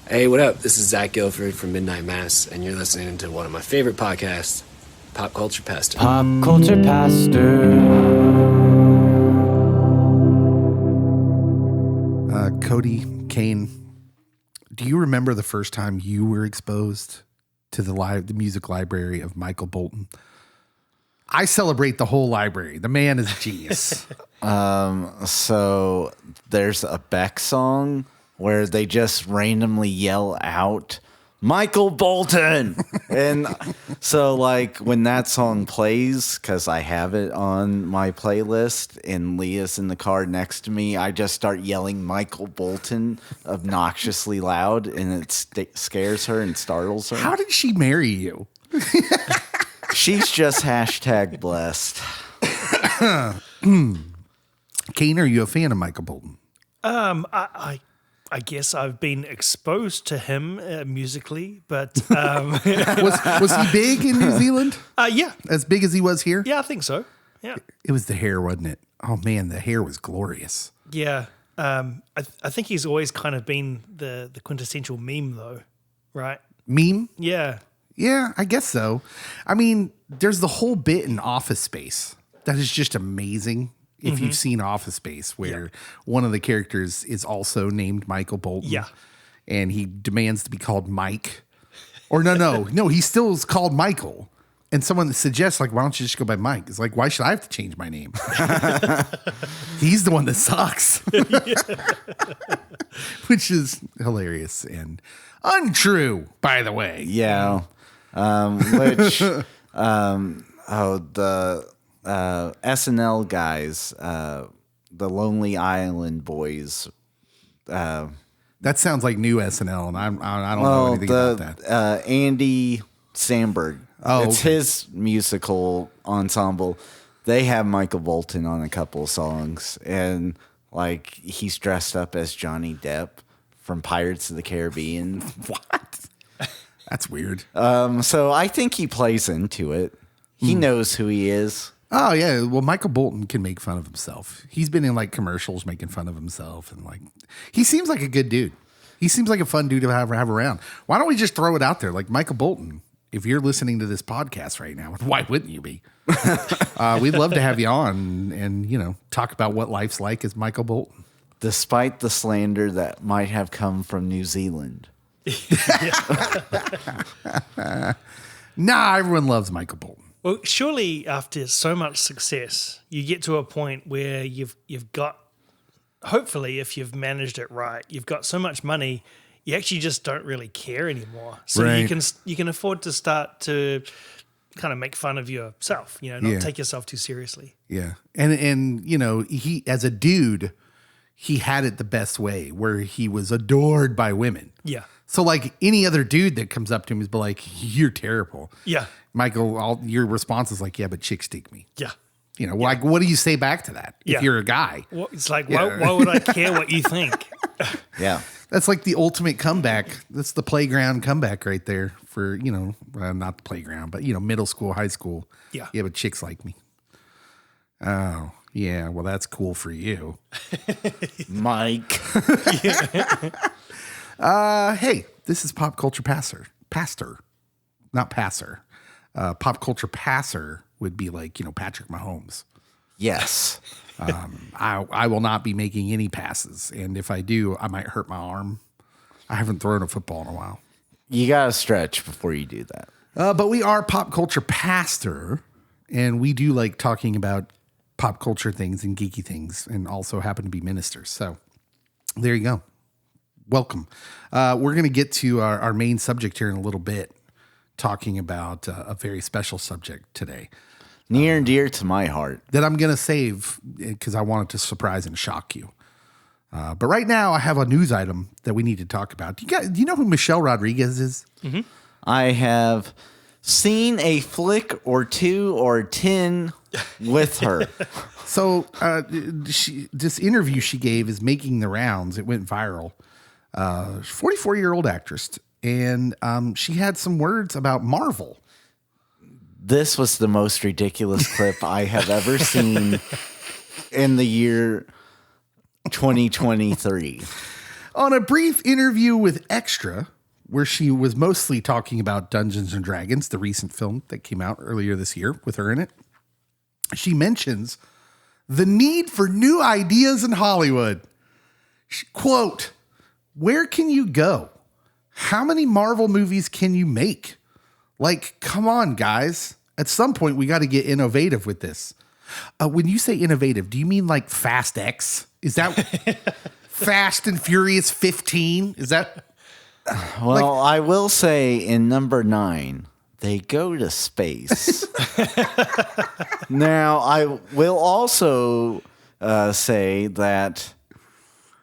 Hey, what up? This is Zach Guilford from Midnight Mass, and you're listening to one of my favorite podcasts, Pop Culture Pastor. Pop Culture Pastor. Cody, Kane, do you remember the first time you were exposed to the music library of Michael Bolton? I celebrate the whole library. The man is a genius. So there's a Beck song where they just randomly yell out, Michael Bolton. And so like when that song plays, because I have it on my playlist and Leah's in the car next to me, I just start yelling Michael Bolton obnoxiously loud, and it scares her and startles her. How did she marry you? She's just hashtag blessed. Kane, are you a fan of Michael Bolton? I guess I've been exposed to him musically, but Was he big in New Zealand? yeah, As big as he was here? I think so. Yeah, It was the hair, wasn't it? Oh man, the hair was glorious. yeah. I think he's always kind of been the quintessential meme, though, right? Meme? Yeah, Yeah, I guess so. I mean, there's the whole bit in Office Space that is just amazing. If you've seen Office Space, where one of the characters is also named Michael Bolton. Yeah. And he demands to be called Mike. Or no, he still is called Michael. And someone suggests, like, why don't you just go by Mike? It's like, why should I have to change my name? He's the one that sucks. Which is hilarious and untrue, by the way. Yeah. The SNL guys, the Lonely Island boys. That sounds like new SNL, and I don't know anything about that. Andy Samberg. Oh, it's okay. his musical ensemble. They have Michael Bolton on a couple of songs, and like he's dressed up as Johnny Depp from Pirates of the Caribbean. What? That's weird. So I think he plays into it. He knows who he is. Oh yeah, well Michael Bolton can make fun of himself. He's been in like commercials making fun of himself, and like he seems like a good dude. He seems like a fun dude to have around. Why don't we just throw it out there, like Michael Bolton? If you're listening to this podcast right now, why wouldn't you be? We'd love to have you on and talk about what life's like as Michael Bolton. Despite the slander that might have come from New Zealand. Nah, everyone loves Michael Bolton. Well, surely after so much success, you get to a point where you've got, hopefully, if you've managed it right, you've got so much money, you actually just don't really care anymore. So Right. you can afford to start to kind of make fun of yourself, not take yourself too seriously. Yeah. And he as a dude, he had it the best way where he was adored by women. Yeah. So like any other dude that comes up to him is like, you're terrible. Yeah. Michael, your response is like, yeah, but chicks dig me. Yeah. Like what do you say back to that Yeah. if you're a guy? Well, it's like, why would I care what you think? Yeah. That's like the ultimate comeback. That's the playground comeback right there for, not the playground, but, middle school, high school. Yeah. Yeah, but chicks like me. Oh, yeah. Well, that's cool for you. Mike. Hey, this is Pop Culture Pastor, not Passer. Pop Culture Passer would be like, Patrick Mahomes. Yes. I will not be making any passes. And if I do, I might hurt my arm. I haven't thrown a football in a while. You got to stretch before you do that. But we are Pop Culture Pastor, and we do like talking about pop culture things and geeky things, and also happen to be ministers. So there you go. Welcome. We're going to get to our main subject here in a little bit, talking about a very special subject today Near and dear to my heart. that I'm going to save because I want it to surprise and shock you. But right now, I have a news item that we need to talk about. Do you know who Michelle Rodriguez is? Mm-hmm. I have seen a flick or two or 10 with her. So this interview she gave is making the rounds. It went viral. 44-year-old actress, and she had some words about Marvel. This was the most ridiculous clip I have ever seen in the year 2023. On a brief interview with Extra, where she was mostly talking about Dungeons and Dragons, the recent film that came out earlier this year with her in it, she mentions the need for new ideas in Hollywood. Quote, where can you go? How many Marvel movies can you make? Like, come on, guys. At some point, we got to get innovative with this. When you say innovative, do you mean like Fast X? Is that Fast and Furious 15? Is that... Well, I will say in number 9, they go to space. Now, I will also say that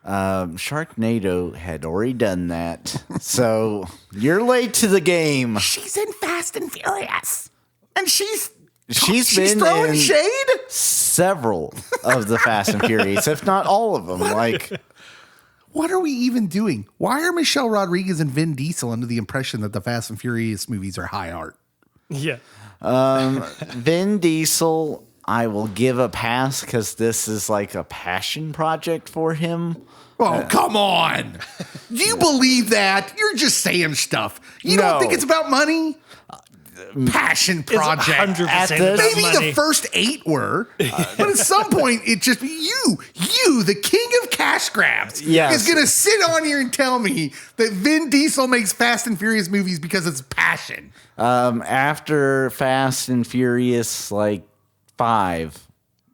Sharknado had already done that. So you're late to the game. She's in Fast and Furious. And she's been throwing in shade? several of the Fast and Furious, if not all of them. What are we even doing? Why are Michelle Rodriguez and Vin Diesel under the impression that the Fast and Furious movies are high art? Yeah. Vin Diesel, I will give a pass because this is like a passion project for him. Oh, come on. Do you believe that? You're just saying stuff. You don't think it's about money? Passion project. It's 100% about Maybe money. the first 8 were, but at some point it just you, the king of cash grabs, is going to sit on here and tell me that Vin Diesel makes Fast and Furious movies because it's passion. After Fast and Furious, 5,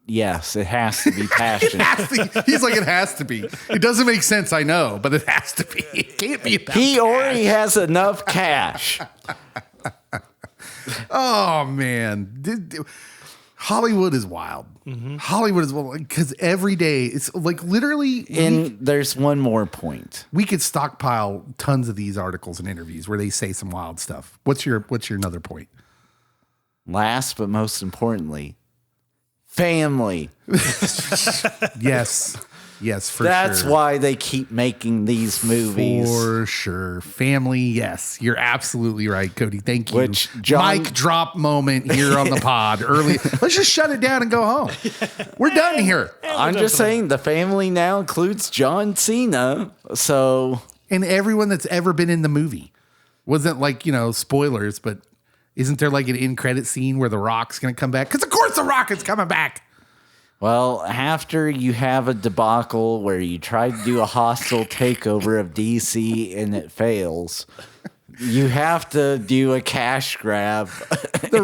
yes, it has to be passion. He's like, it has to be. It doesn't make sense, I know, but it has to be. It can't be about He cash. already has enough cash. Oh man, Hollywood is wild. Mm-hmm. Hollywood is wild because every day it's like literally. And there's one more point. We could stockpile tons of these articles and interviews where they say some wild stuff. What's your another point? Last but most importantly, family. Yes, for That's sure. why they keep making these movies. For sure. Family, yes. You're absolutely right, Cody. Thank you. Which John- mic drop moment here on the pod early. Let's just shut it down and go home. We're done here. I'm just saying the family now includes John Cena. So, And everyone that's ever been in the movie. Wasn't spoilers, but isn't there like an end credit scene where The Rock's going to come back? Because of course The Rock is coming back. well, after you have a debacle where you try to do a hostile takeover of DC and it fails, you have to do a cash grab. The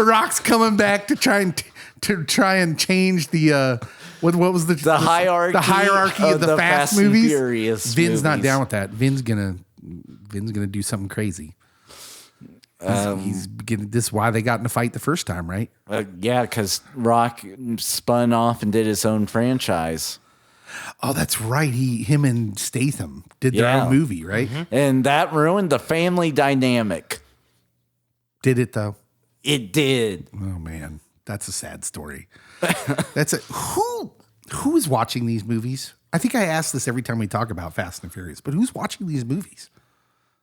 Rock's coming back to try and change the what was the hierarchy of the Fast and movies. Furious Vin's not movies. down with that. Vin's gonna do something crazy. This is why they got in a fight the first time, right? Yeah, because Rock spun off and did his own franchise. Oh, that's right. Him and Statham did their own movie, right? Mm-hmm. And that ruined the family dynamic. Did it though? It did. Oh man, that's a sad story. Who is watching these movies? I think I ask this every time we talk about Fast and Furious, but who's watching these movies?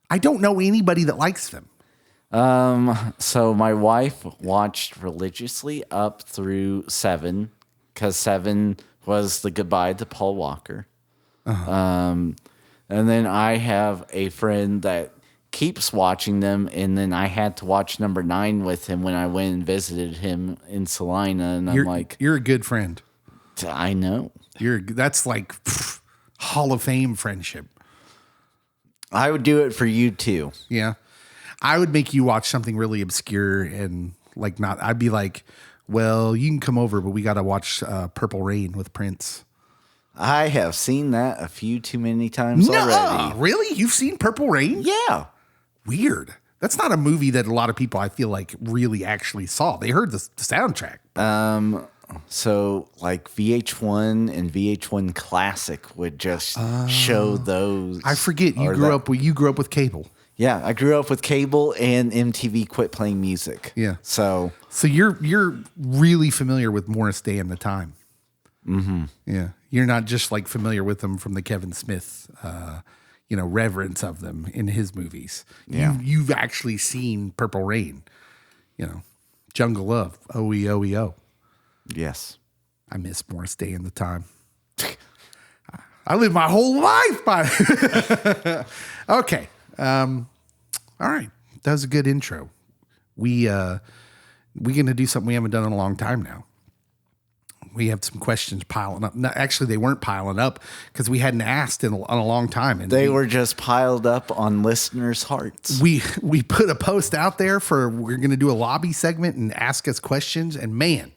I don't know anybody that likes them. So my wife watched religiously up through 7, because 7 was the goodbye to Paul Walker. And then I have a friend that keeps watching them, and then I had to watch number 9 with him when I went and visited him in Salina, and You're a good friend. I know. That's like Hall of Fame friendship. I would do it for you too. Yeah. I would make you watch something really obscure and I'd be like, well, you can come over, but we got to watch Purple Rain with Prince. I have seen that a few too many times already. Really? You've seen Purple Rain? Yeah. Weird. That's not a movie that a lot of people, I feel like, really actually saw. They heard the soundtrack. So VH1 and VH1 Classic would just show those. I forget you grew up with cable. Yeah, I grew up with cable and MTV quit playing music. Yeah. So you're really familiar with Morris Day and the Time. Mm-hmm. Yeah. You're not just familiar with them from the Kevin Smith, reverence of them in his movies. Yeah. You've actually seen Purple Rain, Jungle Love, OEOEO. Yes. I miss Morris Day and the Time. I live my whole life by. Okay. All right. That was a good intro. We going to do something we haven't done in a long time now. We have some questions piling up. No, actually, they weren't piling up because we hadn't asked in a long time. And They were just piled up on listeners' hearts. We put a post out there we're going to do a lobby segment and ask us questions. And man,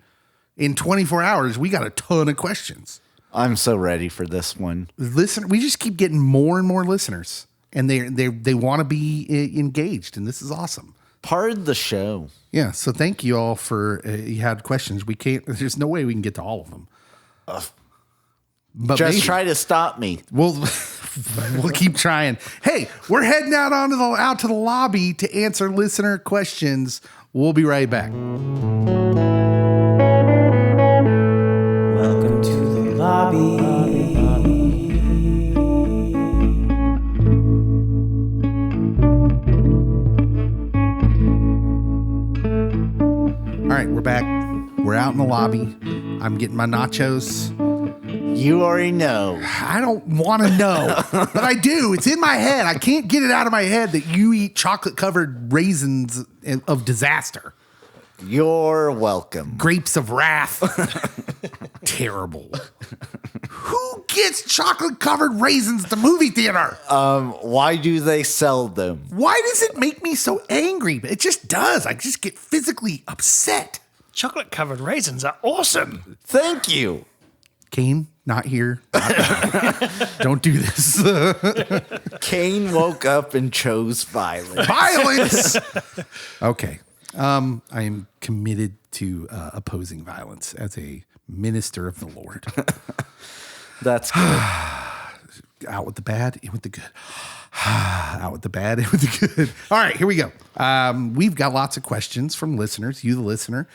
in 24 hours, we got a ton of questions. I'm so ready for this one. We just keep getting more and more listeners, and they want to be engaged, and this is awesome. Part of the show. Yeah, so thank you all for you had questions. We can't. There's no way we can get to all of them. But Just maybe. try to stop me. We'll keep trying. Hey, we're heading out to the lobby to answer listener questions. We'll be right back. Welcome to the lobby. All right, we're back. We're out in the lobby. I'm getting my nachos. You already know. I don't want to know, but I do. It's in my head. I can't get it out of my head that you eat chocolate-covered raisins of disaster. You're welcome. Grapes of wrath. Terrible. Who gets chocolate-covered raisins at the movie theater? Why do they sell them? Why does it make me so angry? It just does. I just get physically upset. Chocolate covered raisins are awesome. Thank you. Kane, not here. Don't do this. Kane woke up and chose violence. Violence. Okay. I am committed to opposing violence as a minister of the Lord. That's good. Out with the bad, in with the good. Out with the bad, in with the good. All right, here we go. We've got lots of questions from listeners, you the listener,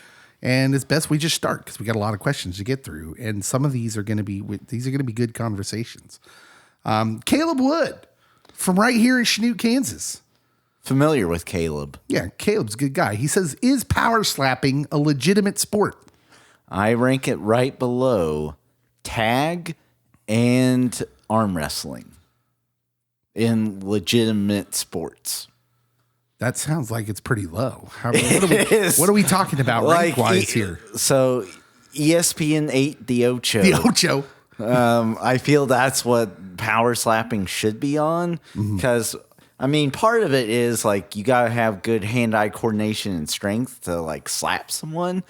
and it's best we just start because we got a lot of questions to get through, and some of these are going to be good conversations. Caleb Wood from right here in Chanute, Kansas. Familiar with Caleb. Yeah, Caleb's a good guy. He says, "Is power slapping a legitimate sport?" I rank it right below tag and arm wrestling in legitimate sports. That sounds like it's pretty low. What are we talking about rank-wise here? So ESPN 8, the Ocho. The Ocho. I feel that's what power slapping should be on because, I mean, part of it is like you got to have good hand-eye coordination and strength to like slap someone.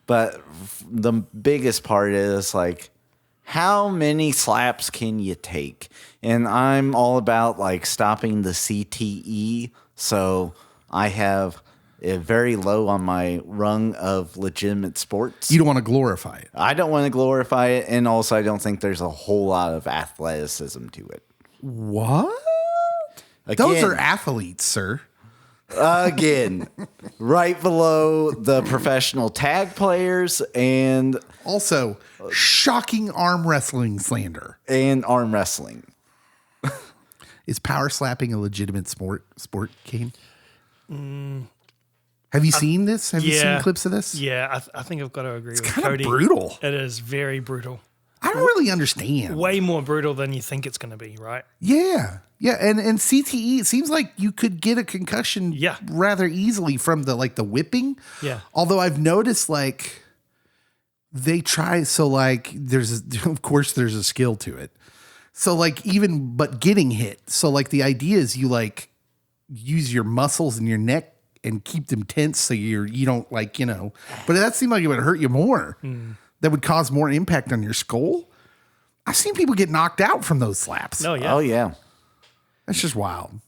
But the biggest part is like, how many slaps can you take? And I'm all about like stopping the CTE. So I have it very low on my rung of legitimate sports. You don't want to glorify it. I don't want to glorify it. And also I don't think there's a whole lot of athleticism to it. What? Again, Those are athletes, sir. Again, right below the professional tag players and Also, shocking arm wrestling slander. and arm wrestling. Is power slapping a legitimate sport, Kane? Have you seen this? Have you seen clips of this? Yeah, I think I've got to agree with Kind Cody. of brutal. It is very brutal. I don't really understand. Way more brutal than you think it's going to be, right? Yeah. Yeah. And CTE, it seems like you could get a concussion rather easily from the whipping. Yeah. Although I've noticed like they try, so like of course there's a skill to it. So like but getting hit. So like the idea is you like use your muscles in your neck and keep them tense so you don't but that seemed like it would hurt you more. That would cause more impact on your skull. I've seen people get knocked out from those slaps. Oh, yeah. Oh, yeah. That's just wild.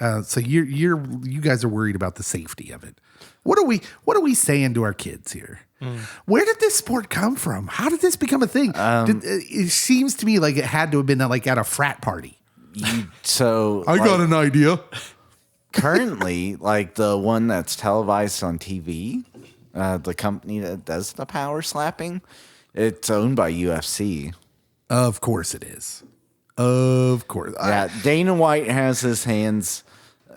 So you guys are worried about the safety of it. What are we saying to our kids here? Where did this sport come from? How did this become a thing? It seems to me like it had to have been like at a frat party. So I got an idea. currently, like the one that's televised on TV, the company that does the power slapping, it's owned by UFC. Of course it is. Of course. Yeah, Dana White has his hands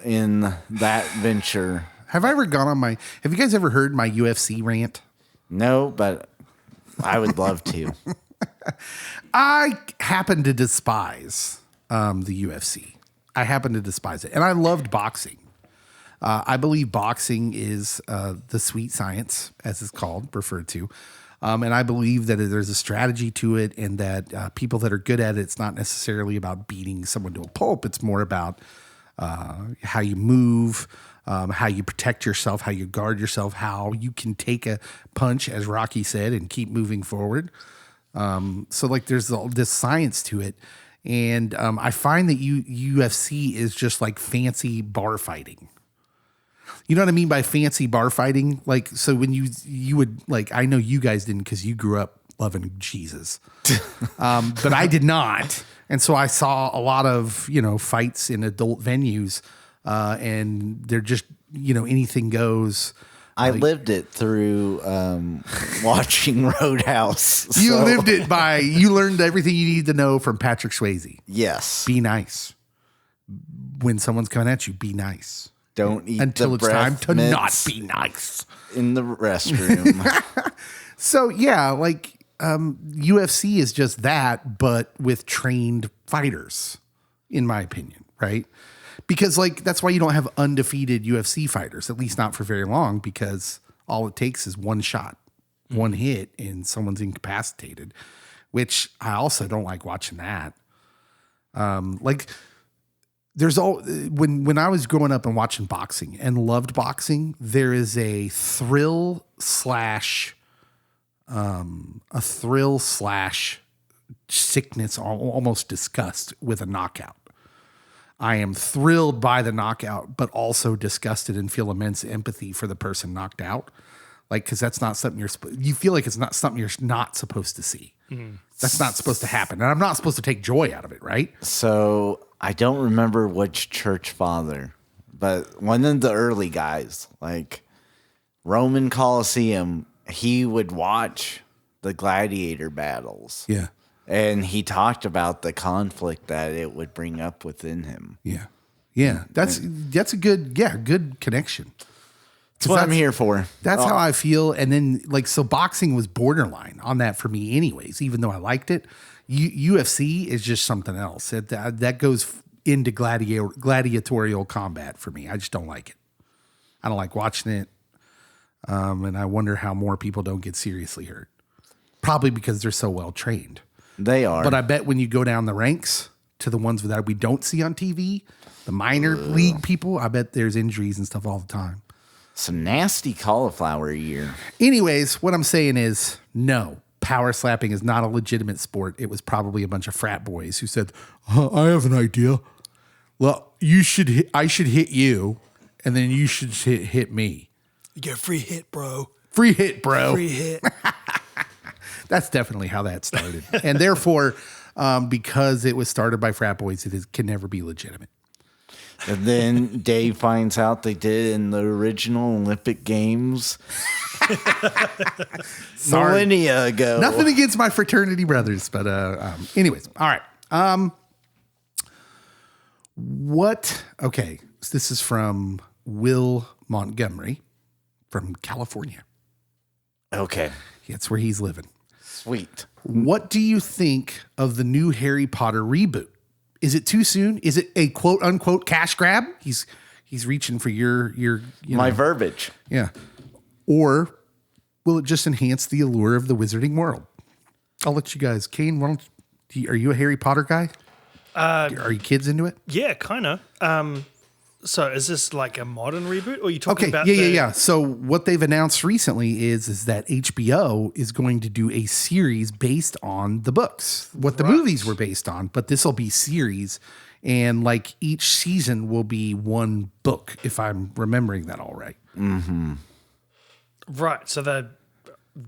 in that venture. Have I ever gone on have you guys ever heard my UFC rant? No, but I would love to. I happen to despise the UFC. I happen to despise it. And I loved boxing. I believe boxing is the sweet science, as it's called, referred to. And I believe that there's a strategy to it and that people that are good at it, it's not necessarily about beating someone to a pulp. It's more about how you move, how you protect yourself, how you guard yourself, how you can take a punch, as Rocky said, and keep moving forward. So like there's all this science to it. And I find that UFC is just like fancy bar fighting. You know what I mean by fancy bar fighting? Like, so when you would like, I know you guys didn't because you grew up loving Jesus, but I did not. And so I saw a lot of, fights in adult venues and they're just, anything goes. I lived it through watching Roadhouse. You lived it you learned everything you need to know from Patrick Swayze. Yes. Be nice. When someone's coming at you, be nice. Don't eat until the it's time breath to mints not be nice. in the restroom. So yeah, like UFC is just that, but with trained fighters, in my opinion, right? Because like that's why you don't have undefeated UFC fighters, at least not for very long, because all it takes is one shot, one hit, and someone's incapacitated. Which I also don't like watching that. There's when I was growing up and watching boxing and loved boxing, there is a thrill slash sickness, almost disgust with a knockout. I am thrilled by the knockout, but also disgusted and feel immense empathy for the person knocked out. Like, because that's not something you feel like it's not something you're not supposed to see. Mm-hmm. That's not supposed to happen. And I'm not supposed to take joy out of it, right? So I don't remember which church father, but one of the early guys, like Roman Coliseum, he would watch the gladiator battles. Yeah. And he talked about the conflict that it would bring up within him. Yeah. Yeah. That's a good connection. That's what I'm here for. That's how I feel. And then so boxing was borderline on that for me anyways, even though I liked it. UFC is just something else. That goes into gladiatorial combat for me. I just don't like it. I don't like watching it. And I wonder how more people don't get seriously hurt. Probably because they're so well trained. They are. But I bet when you go down the ranks to the ones that we don't see on TV, the minor league people, I bet there's injuries and stuff all the time. Some nasty cauliflower ear. Anyways, what I'm saying is no. Power slapping is not a legitimate sport. It was probably a bunch of frat boys who said, I have an idea. Well, I should hit you, and then you should hit me. You get a free hit, bro. Free hit, bro. Free hit. That's definitely how that started. And therefore, because it was started by frat boys, can never be legitimate. And then Dave finds out they did it in the original Olympic Games millennia ago. Nothing against my fraternity brothers, but anyways, all right. Okay, so this is from Will Montgomery from California. Okay. That's where he's living. Sweet. What do you think of the new Harry Potter reboot? Is it too soon? Is it a quote unquote cash grab? He's reaching for your my verbiage. Yeah. Or will it just enhance the allure of the wizarding world? I'll let you guys. Kane, are you a Harry Potter guy? Are you kids into it? Yeah, kind of. So is this like a modern reboot, or are you talking about? Yeah. So what they've announced recently is that HBO is going to do a series based on the books, what the movies were based on, but this will be series, and like each season will be one book, if I'm remembering that all right. Mm-hmm. Right. So they're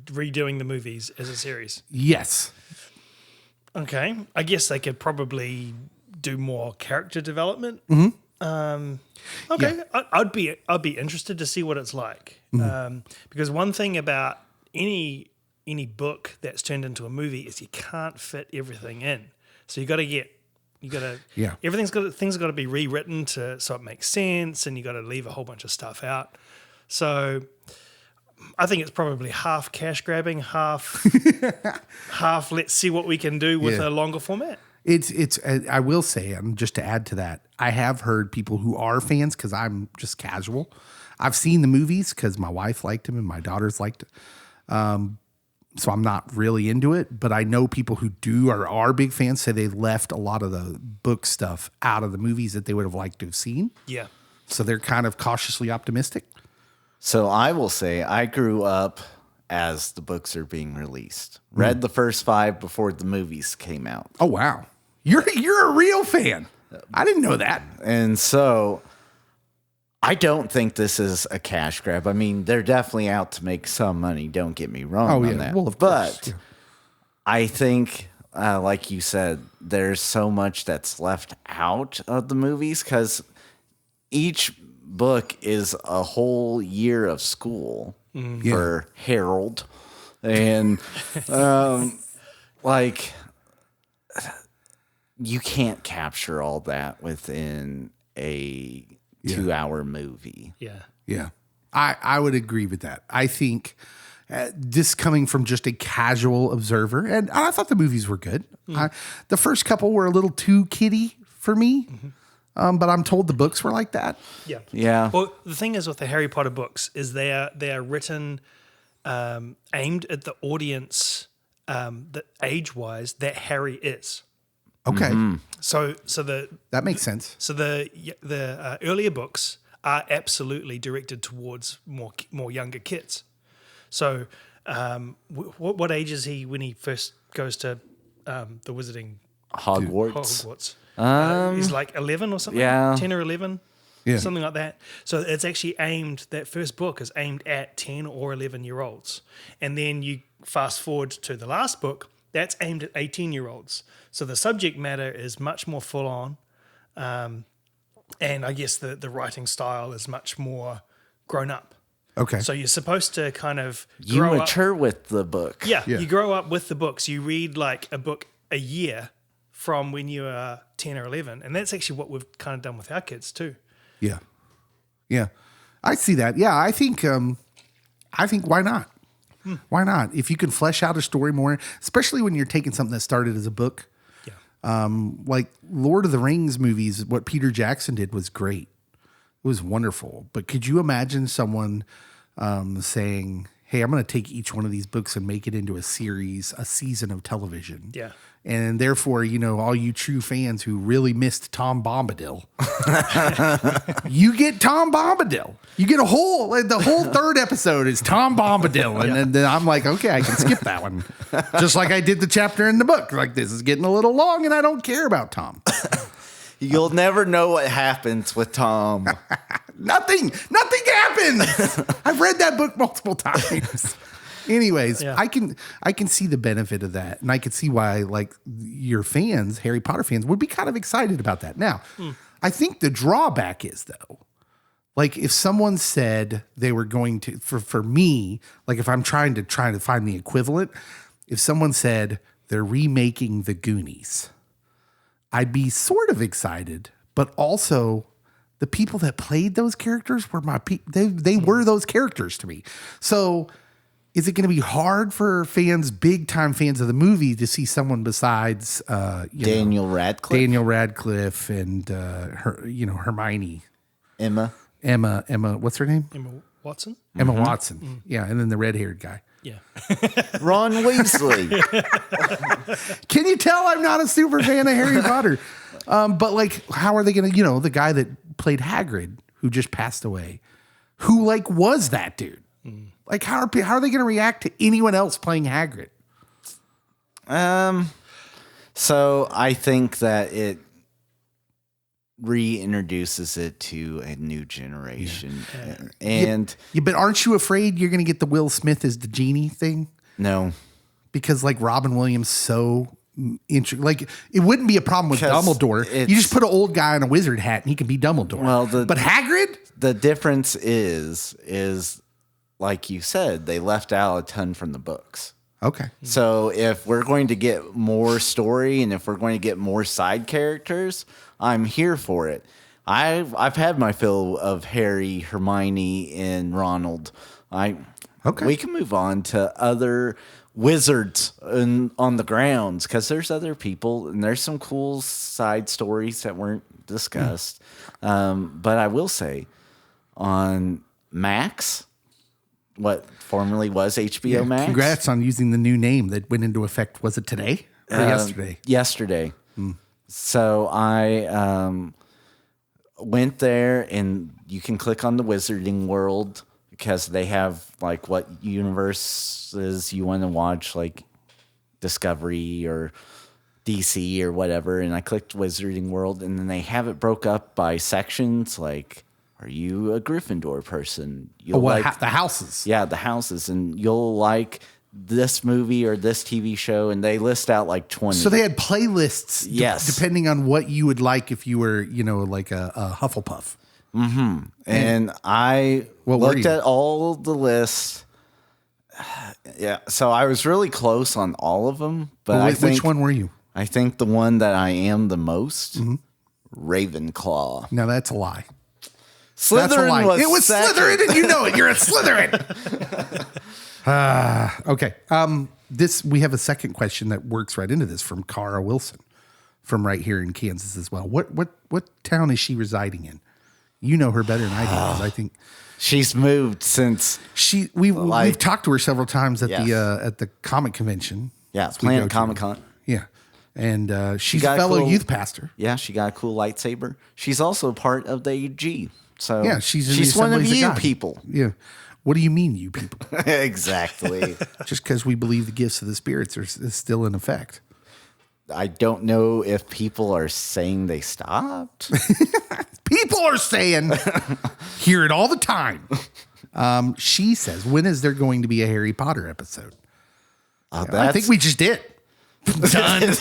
redoing the movies as a series. Yes. Okay. I guess they could probably do more character development. Mm-hmm. Okay, yeah. I'd be interested to see what it's like, because one thing about any book that's turned into a movie is you can't fit everything in. So things have got to be rewritten so it makes sense, and you got to leave a whole bunch of stuff out. So I think it's probably half cash grabbing, half let's see what we can do with Yeah. a longer format. It's. I will say, and just to add to that, I have heard people who are fans because I'm just casual. I've seen the movies because my wife liked them and my daughters liked it. So I'm not really into it, but I know people who are big fans say they left a lot of the book stuff out of the movies that they would have liked to have seen. Yeah. So they're kind of cautiously optimistic. So I will say I grew up as the books are being released. Read the first 5 before the movies came out. Oh wow, you're a real fan. I didn't know that. And so I don't think this is a cash grab. I mean, they're definitely out to make some money. Don't get me wrong on that. Well, of but course. Yeah. I think, like you said, there's so much that's left out of the movies because each book is a whole year of school for Harold. And like, you can't capture all that within a 2-hour movie. Yeah. Yeah, I would agree with that. I think this coming from just a casual observer, and I thought the movies were good. The first couple were a little too kiddie for me, but I'm told the books were like that. Yeah. Yeah. Well, the thing is with the Harry Potter books is they are written aimed at the audience that age-wise that Harry is. Okay, So that makes sense. So the earlier books are absolutely directed towards more younger kids. So what age is he when he first goes to the wizarding Hogwarts. Hogwarts? He's like 11 or something. Yeah. 10 or 11. Yeah. Something like that. So it's actually aimed. That first book is aimed at 10 or 11-year-olds, and then you fast forward to the last book. That's aimed at 18-year-olds. So the subject matter is much more full on. And I guess the writing style is much more grown up. Okay, So you're supposed to kind of You grow mature up. with the book. Yeah, Yeah. you grow up with the books. You read like a book a year from when you are 10 or 11. And that's actually what we've kind of done with our kids too. yeah, I see that. Yeah, I think why not? Why not? If you can flesh out a story more, especially when you're taking something that started as a book. Yeah. Like Lord of the Rings movies, what Peter Jackson did was great. It was wonderful. But could you imagine someone saying, hey, I'm going to take each one of these books and make it into a series, a season of television. Yeah. And therefore, all you true fans who really missed Tom Bombadil, you get Tom Bombadil. You get the whole third episode is Tom Bombadil. And then I'm like, okay, I can skip that one. Just like I did the chapter in the book. Like, this is getting a little long and I don't care about Tom. You'll never know what happens with Tom. Nothing happens. I've read that book multiple times. Anyways, Yeah. I can see the benefit of that, and I can see why like your fans, Harry Potter fans, would be kind of excited about that. Now, I think the drawback is though, like if someone said they were going to, for me, like if I'm trying to find the equivalent, if someone said they're remaking the Goonies, I'd be sort of excited, but also the people that played those characters were they were those characters to me. So is it going to be hard for big time fans of the movie to see someone besides Daniel Radcliffe. and Hermione, Emma. what's her name? Emma Watson? Emma Watson. Yeah, and then the red-haired guy. Yeah. Ron Weasley. Can you tell I'm not a super fan of Harry Potter? But like, how are they going to, the guy that played Hagrid, who just passed away, who like was that dude? Like, how are they going to react to anyone else playing Hagrid? So I think that it reintroduces it to a new generation. And Yeah, but aren't you afraid you're going to get the Will Smith as the genie thing? no, Because like Robin Williams like it wouldn't be a problem with 'Cause Dumbledore. You just put an old guy in a wizard hat and he can be Dumbledore. Well, but Hagrid? the difference is like you said, they left out a ton from the books. Okay. So if we're going to get more story and if we're going to get more side characters, I'm here for it. I've had my fill of Harry, Hermione, and Ronald. Okay. we can move on to other wizards on the grounds because there's other people and there's some cool side stories that weren't discussed. But I will say on Max, what formerly was HBO Max. Congrats on using the new name that went into effect. Was it today or yesterday? Yesterday. So I went there, and you can click on the Wizarding World because they have like what universes you want to watch, like Discovery or DC or whatever. And I clicked Wizarding World, and then they have it broke up by sections. Like, are you a Gryffindor person? You'll the houses. Yeah, the houses, and you'll like this movie or this TV show, and they list out like 20. So they had playlists, Yes. depending on what you would like if you were, like a Hufflepuff. And I What were looked you? at all the lists. Yeah, so I was really close on all of them, but Well, I think, which one were you? I think the one that I am the most, Ravenclaw. No, that's a lie. That's a Slytherin lie. was It was second. Slytherin, and you know it. You're a Slytherin. Okay. We have a second question that works right into this from Cara Wilson, from right here in Kansas as well. What town is she residing in? You know her better than I do, because I think She's moved since we've talked to her several times at Yes. the comic convention. yeah, we go Planet to. Comic Con. Yeah, and she's a got a fellow cool- youth pastor. Yeah, she got a cool lightsaber. She's also part of the AG. So Yeah, she's in the one of Assemblies of you God. people. Yeah. What do you mean, you people? Exactly. Just because we believe the gifts of the spirits is still in effect. I don't know if people are saying they stopped. People are saying, hear it all the time. She says, when is there going to be a Harry Potter episode? I think we just did. Done.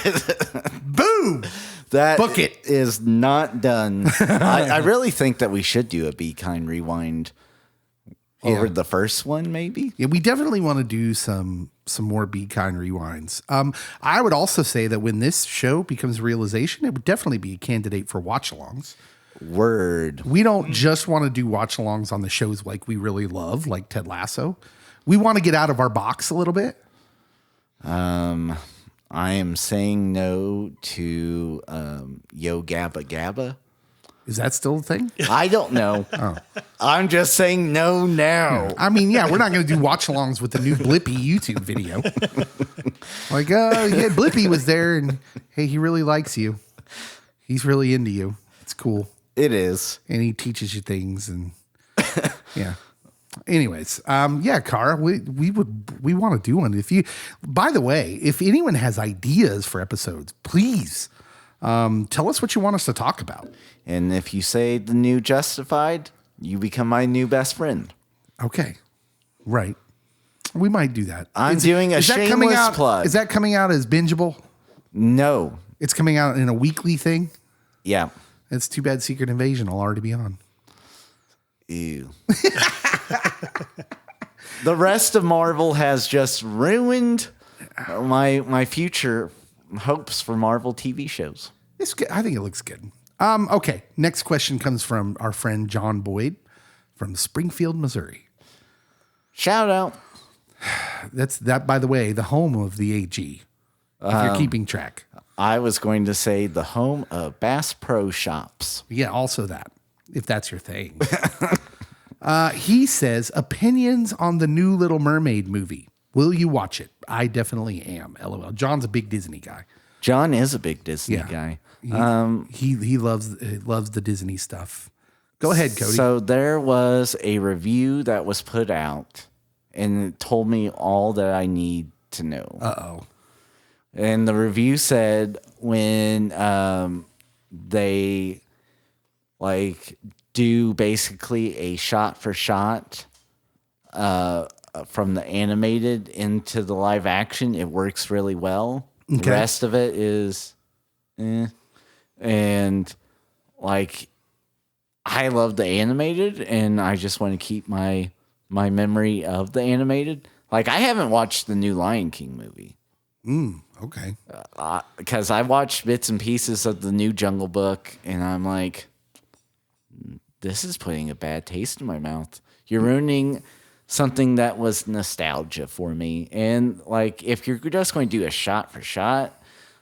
Boom. That Book it. is not done. I really think that we should do a Be Kind rewind over the first one, maybe. Yeah, we definitely want to do some more Be Kind rewinds. I would also say that when this show becomes a realization, it would definitely be a candidate for watch-alongs. Word. We don't just want to do watch-alongs on the shows like we really love, like Ted Lasso. We want to get out of our box a little bit. I am saying no to Yo Gabba Gabba. Is that still a thing? I don't know. I'm just saying no now. I mean, yeah, we're not going to do watch-alongs with the new Blippi YouTube video. Like, yeah, Blippi was there, and hey, he really likes you. He's really into you. It's cool. It is. And he teaches you things, and yeah. Anyways, yeah, Cara, we want to do one. By the way, if anyone has ideas for episodes, please tell us what you want us to talk about. And if you say the new Justified, you become my new best friend. Okay, right. We might do that. I'm doing a is that coming shameless out, plug. Is that coming out as bingeable? No. It's coming out in a weekly thing. Yeah. It's too bad Secret Invasion will already be on. Ew. The rest of Marvel has just ruined my future hopes for Marvel TV shows. It's good. I think it looks good. Okay, next question comes from our friend John Boyd from Springfield, Missouri. Shout out. That's that, by the way, the home of the AG. If you're keeping track. I was going to say the home of Bass Pro Shops. Yeah, also that, if that's your thing. He says, opinions on the new Little Mermaid movie. Will you watch it? I definitely am. LOL. John's a big Disney guy. John is a big Disney guy. He loves the Disney stuff. Go ahead, Cody. So there was a review that was put out, and it told me all that I need to know. Uh-oh. And the review said when they like do basically a shot for shot from the animated into the live action, it works really well. Okay. The rest of it is and like I love the animated, and I just want to keep my memory of the animated. Like I haven't watched the new Lion King movie. Okay. Because I watched bits and pieces of the new Jungle Book, and I'm like, this is putting a bad taste in my mouth. You're ruining something that was nostalgia for me. And like, if you're just going to do a shot for shot,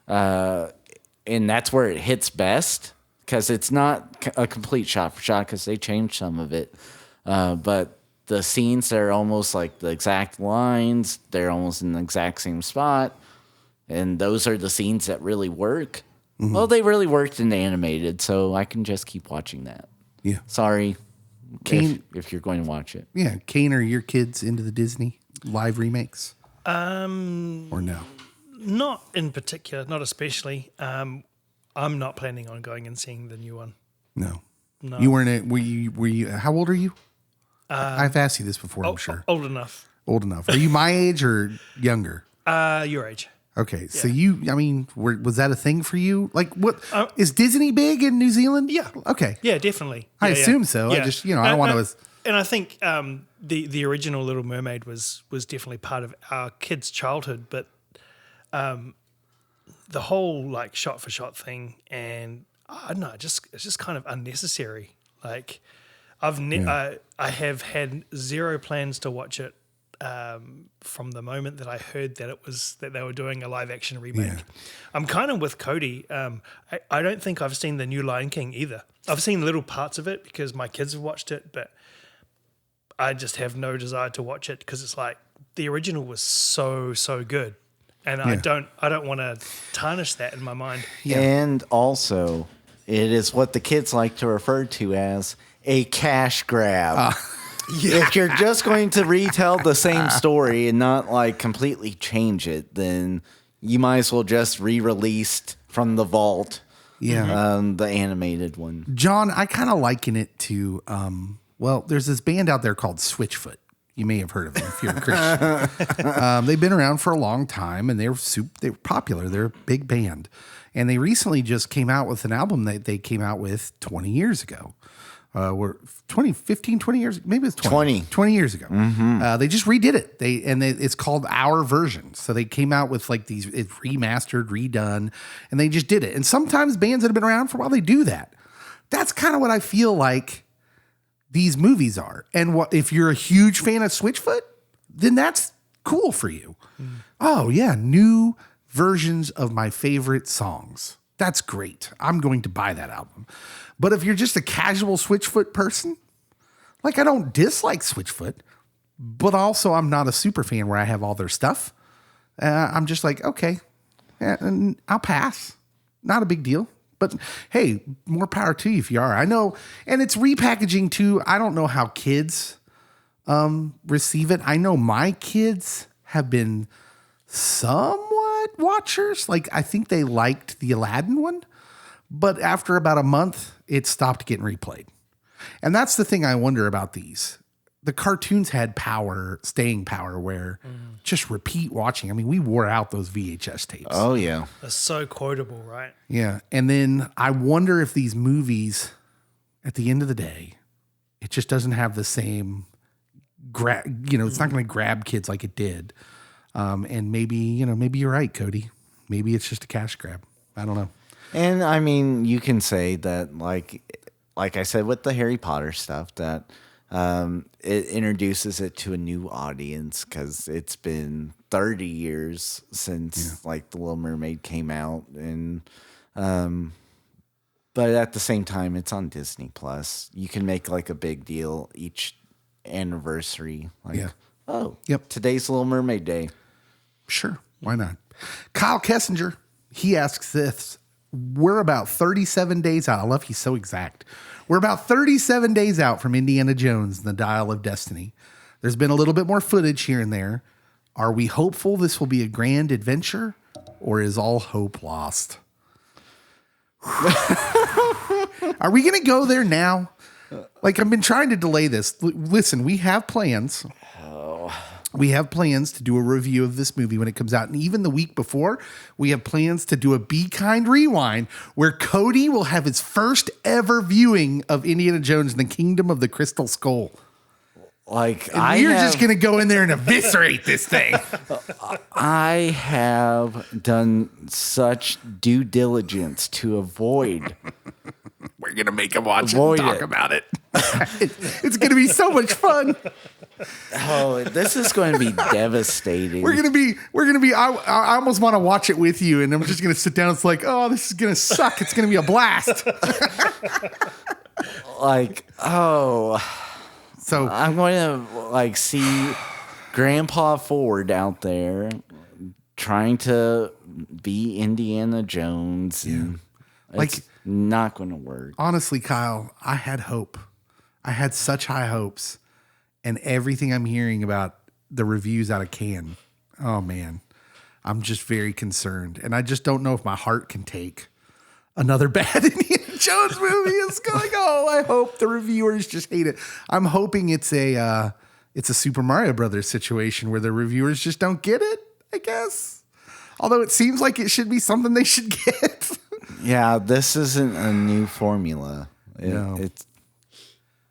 and that's where it hits best, because it's not a complete shot for shot because they changed some of it. But the scenes, they're almost like the exact lines. They're almost in the exact same spot. And those are the scenes that really work. Mm-hmm. Well, they really worked in the animated, so I can just keep watching that. Yeah. Sorry, Kane, if you're going to watch it. Yeah. Kane, are your kids into the Disney live remakes? Or no? Not in particular, not especially. I'm not planning on going and seeing the new one. No. You weren't. Were you? How old are you? I've asked you this before. I'm sure. Old enough. Old enough. Are you my age or younger? Your age. Okay, so was that a thing for you? Like, what is Disney big in New Zealand? Yeah. Okay. Yeah, definitely. I assume so. Yeah. I just, I don't want to. And I think the original Little Mermaid was definitely part of our kids' childhood, but the whole like shot for shot thing, and I don't know, it's just kind of unnecessary. Like, I have had zero plans to watch it. From the moment that I heard that they were doing a live action remake. Yeah. I'm kind of with Cody. I don't think I've seen the new Lion King either. I've seen little parts of it because my kids have watched it, but I just have no desire to watch it because it's like the original was so good, and I don't want to tarnish that in my mind. Yeah. And also, it is what the kids like to refer to as a cash grab. If you're just going to retell the same story and not like completely change it, then you might as well just re-release from the vault. Yeah, the animated one. John, I kind of liken it to there's this band out there called Switchfoot. You may have heard of them if you're a Christian. They've been around for a long time and they're popular. They're a big band, and they recently just came out with an album that they came out with 20 years ago. 20 years, maybe it's 20 years ago. Mm-hmm. They just redid it. It's called Our Version. So they came out with like these, it's remastered, redone, and they just did it. And sometimes bands that have been around for a while, they do that. That's kind of what I feel like these movies are. And if you're a huge fan of Switchfoot, then that's cool for you. Mm. Oh yeah, new versions of my favorite songs. That's great. I'm going to buy that album. But if you're just a casual Switchfoot person, like I don't dislike Switchfoot, but also I'm not a super fan where I have all their stuff. I'm just like, okay, and I'll pass. Not a big deal. But hey, more power to you if you are. I know, and it's repackaging too. I don't know how kids receive it. I know my kids have been somewhat watchers. Like I think they liked the Aladdin one. But after about a month, it stopped getting replayed. And that's the thing I wonder about these. The cartoons had staying power, where just repeat watching. I mean, we wore out those VHS tapes. Oh, yeah. They're so quotable, right? Yeah. And then I wonder if these movies, at the end of the day, it just doesn't have the same, it's not going to grab kids like it did. And maybe you're right, Cody. Maybe it's just a cash grab. I don't know. And I mean, you can say that, like I said with the Harry Potter stuff, that it introduces it to a new audience because it's been 30 years since like The Little Mermaid came out, and but at the same time, it's on Disney Plus. You can make like a big deal each anniversary, like today's Little Mermaid Day. Sure, why not? Kyle Kessinger, he asks this. We're about 37 days out. I love he's so exact. We're about 37 days out from Indiana Jones and the Dial of Destiny. There's been a little bit more footage here and there. Are we hopeful this will be a grand adventure, or is all hope lost? Are we going to go there now? Like, I've been trying to delay this. Listen, we have plans. We have plans to do a review of this movie when it comes out. And even the week before, we have plans to do a Be Kind Rewind where Cody will have his first ever viewing of Indiana Jones and the Kingdom of the Crystal Skull. Like, we're just going to go in there and eviscerate this thing. I have done such due diligence to avoid. We're going to make him watch it and talk about it. It's going to be so much fun. Oh, this is going to be devastating. We're gonna be. I almost want to watch it with you, and I'm just gonna sit down. It's like, oh, this is gonna suck. It's gonna be a blast. Like, oh, So I'm going to like see Grandpa Ford out there trying to be Indiana Jones. And Like- it's not going to work. honestly, Kyle, I had hope. I had such high hopes, and everything I'm hearing about the reviews out of Cannes. Oh man, I'm just very concerned, and I just don't know if my heart can take another bad Indiana Jones movie. It's going, oh, I hope the reviewers just hate it. I'm hoping it's a Super Mario Brothers situation where the reviewers just don't get it, I guess. Although it seems like it should be something they should get. Yeah, this isn't a new formula. No. It's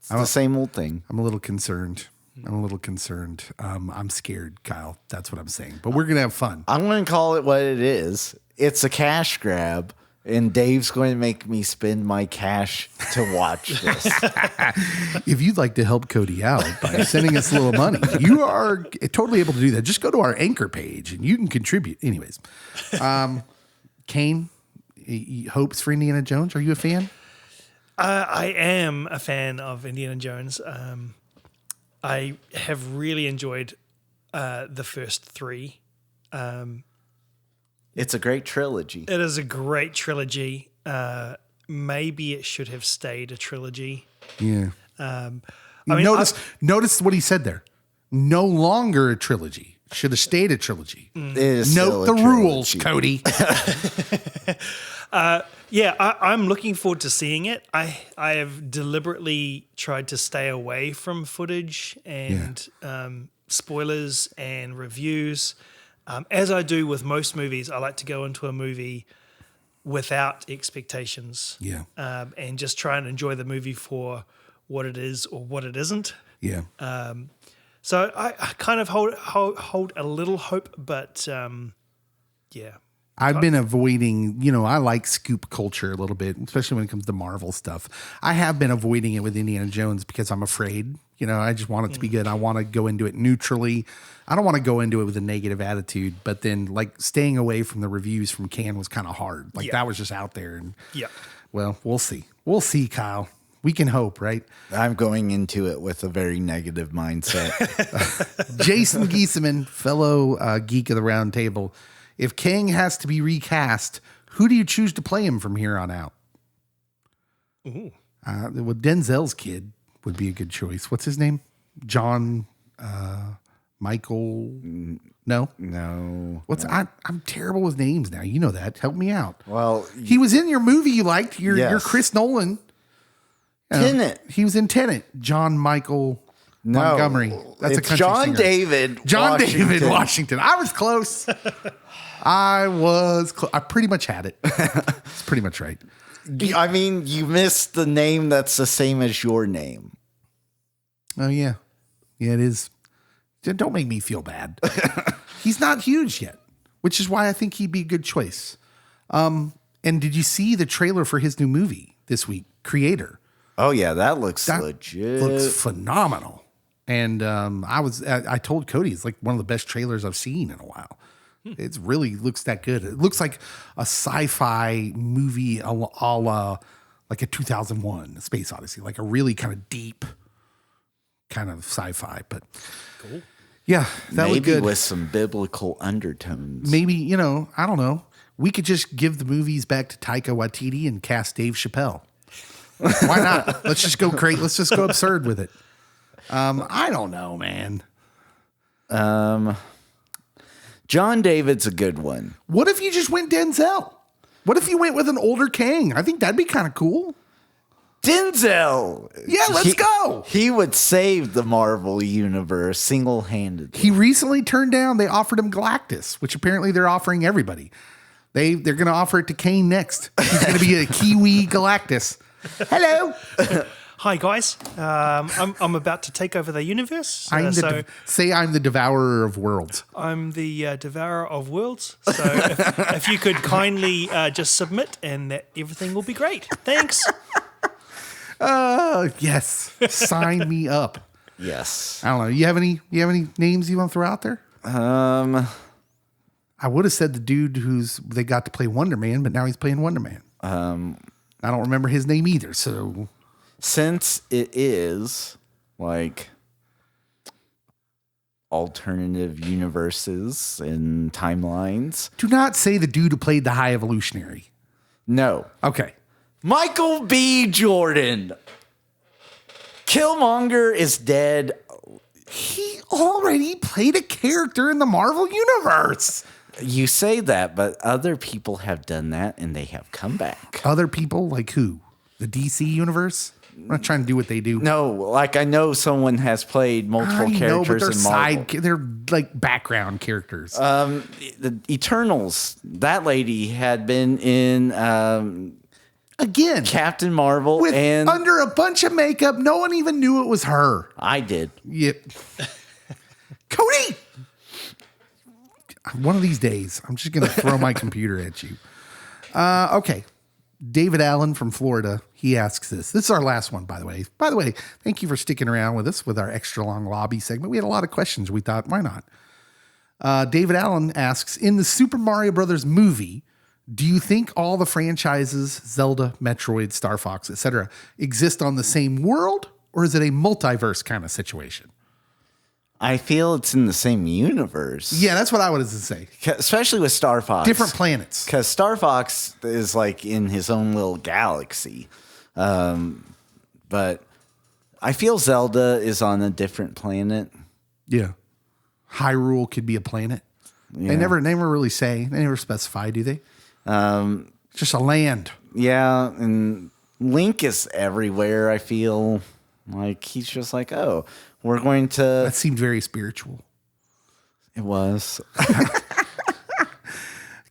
the same old thing. I'm a little concerned. I'm scared, Kyle. That's what I'm saying. But we're going to have fun. I'm going to call it what it is. It's a cash grab, and Dave's going to make me spend my cash to watch this. If you'd like to help Cody out by sending us a little money, you are totally able to do that. Just go to our Anchor page and you can contribute. Anyways, Kane, hopes for Indiana Jones. Are you a fan? I am a fan of Indiana Jones. I have really enjoyed the first three. It's a great trilogy. It is a great trilogy. Maybe it should have stayed a trilogy. Yeah. I mean, Notice what he said there. No longer a trilogy. Should have stayed a trilogy. It is still Note a the trilogy. rules, Cody. Yeah, I'm looking forward to seeing it. I have deliberately tried to stay away from footage and spoilers and reviews. As I do with most movies, I like to go into a movie without expectations. Yeah. And just try and enjoy the movie for what it is or what it isn't. Yeah. So I kind of hold a little hope, but yeah. I've been avoiding, I like scoop culture a little bit, especially when it comes to Marvel stuff. I have been avoiding it with Indiana Jones because I'm afraid, I just want it to be good. I want to go into it neutrally. I don't want to go into it with a negative attitude, but then like staying away from the reviews from Cannes was kind of hard. Like that was just out there. And well, we'll see. We'll see, Kyle. We can hope, right? I'm going into it with a very negative mindset. Jason Giesemann, fellow geek of the round table. If Kang has to be recast, who do you choose to play him from here on out? Ooh. Well, Denzel's kid would be a good choice. What's his name? John Michael? No? No. I'm terrible with names now. You know that. Help me out. Well, He was in your movie you liked, your Yes. Chris Nolan. Tenet. He was in Tenet. John Michael Montgomery. That's it's a country John singer. David. John Washington. David Washington. I was close. I pretty much had it. It's pretty much right. I mean, you missed the name that's the same as your name. Oh, yeah. Yeah, it is. Don't make me feel bad. He's not huge yet, which is why I think he'd be a good choice. And did you see the trailer for his new movie this week, Creator? Oh, yeah, that looks legit. Looks phenomenal. And I told Cody it's like one of the best trailers I've seen in a while. It really looks that good. It looks like a sci-fi movie a la like a 2001 A Space Odyssey, like a really kind of deep kind of sci-fi. But cool. Yeah, that was Maybe good. with some biblical undertones. Maybe, I don't know. We could just give the movies back to Taika Waititi and cast Dave Chappelle. Why not? Let's just go crazy. Let's just go absurd with it. I don't know, man. John David's a good one. What if you just went Denzel? What if you went with an older Kang? I think that'd be kind of cool. Denzel. Yeah, let's go. He would save the Marvel universe single-handedly. He recently turned down. They offered him Galactus, which apparently they're offering everybody. They're going to offer it to Kane next. He's going to be a Kiwi Galactus. Hello. Hi guys, I'm about to take over the universe. I'm the devourer of worlds. I'm the devourer of worlds. So if you could kindly just submit, and everything will be great. Thanks. Yes, sign me up. Yes. I don't know. You have any names you want to throw out there? I would have said the dude they got to play Wonder Man, but now he's playing Wonder Man. I don't remember his name either. So since it is like alternative universes and timelines, do not say the dude who played the High Evolutionary. no. Okay. Michael B. Jordan. Killmonger is dead. He already played a character in the Marvel Universe. You say that, but other people have done that and they have come back. Other people, like who? The DC Universe? I'm not trying to do what they do. No, like I know someone has played multiple characters they're in Marvel. they're like background characters. The Eternals, that lady had been in Again, Captain Marvel with and under a bunch of makeup. No one even knew it was her. I did. Yep. Cody! One of these days, I'm just going to throw my computer at you. Okay. David Allen from Florida, he asks this. This is our last one, by the way. By the way, thank you for sticking around with us with our extra long lobby segment. We had a lot of questions. We thought, why not? David Allen asks, in the Super Mario Brothers movie, do you think all the franchises, Zelda, Metroid, Star Fox, etc., exist on the same world, or is it a multiverse kind of situation? I feel it's in the same universe. Yeah, that's what I wanted to say. Especially with Star Fox. Different planets. Because Star Fox is like in his own little galaxy. But I feel Zelda is on a different planet. Yeah. Hyrule could be a planet. Yeah. They never really say. They never specify, do they? Just a land. Yeah, and Link is everywhere, I feel. Like, he's just like, oh, we're going to... That seemed very spiritual. It was.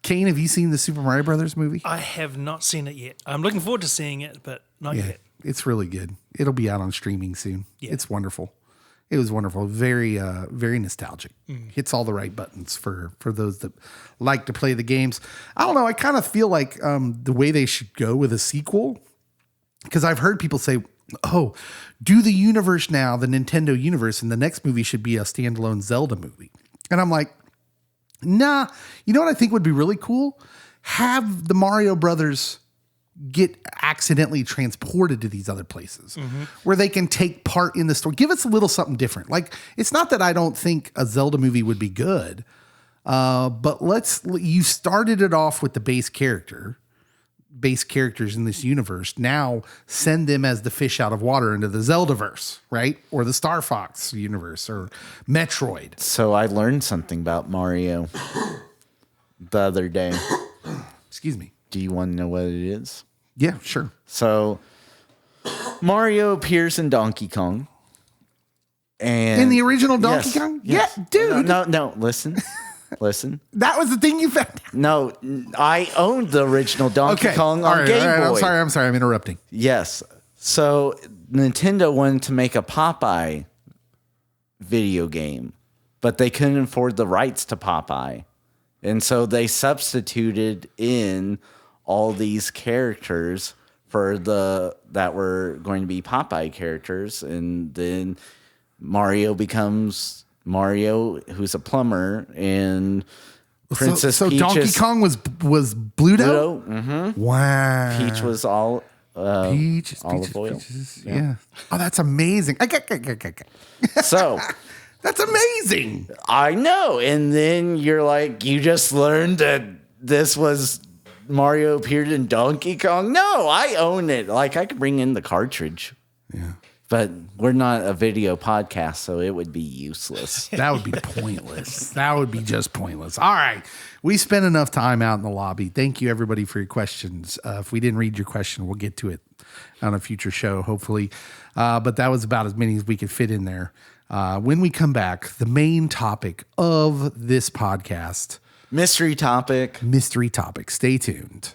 Kane, have you seen the Super Mario Brothers movie? I have not seen it yet. I'm looking forward to seeing it, but not yet. It's really good. It'll be out on streaming soon. Yeah. It's wonderful. It was wonderful. Very, very nostalgic. Hits all the right buttons for those that like to play the games. I don't know. I kind of feel like the way they should go with a sequel, because I've heard people say, oh, do the universe now, the Nintendo universe, and the next movie should be a standalone Zelda movie. And I'm like, nah. You know what I think would be really cool? Have the Mario Brothers get accidentally transported to these other places where they can take part in the story. Give us a little something different. Like, it's not that I don't think a Zelda movie would be good, but you started it off with the base characters in this universe. Now send them as the fish out of water into the Zeldaverse, right? Or the Star Fox universe or Metroid. So I learned something about Mario the other day. Excuse me. Do you want to know what it is? Yeah, sure. So Mario appears in Donkey Kong. And In the original Donkey Yes, Kong? yes. Yeah, dude. No, listen. Listen. That was the thing you found. No, I owned the original Donkey Kong on Game Boy. I'm sorry. I'm interrupting. Yes. So Nintendo wanted to make a Popeye video game, but they couldn't afford the rights to Popeye. And so they substituted in all these characters that were going to be Popeye characters. And then Mario becomes Mario, who's a plumber, and Princess So Peach Donkey Kong was Bluto? Mm-hmm. Wow. Peach was all Peaches, olive oil. Peaches, yeah. Oh, that's amazing. So That's amazing. I know. And then you're like, you just learned that this was Mario appeared in Donkey Kong. No, I own it. Like, I could bring in the cartridge. Yeah. But we're not a video podcast, so it would be useless. That would be pointless. That would be just pointless. All right. We spent enough time out in the lobby. Thank you, everybody, for your questions. If we didn't read your question, we'll get to it on a future show, hopefully. But that was about as many as we could fit in there. When we come back, the main topic of this podcast, Mystery topic. Stay tuned.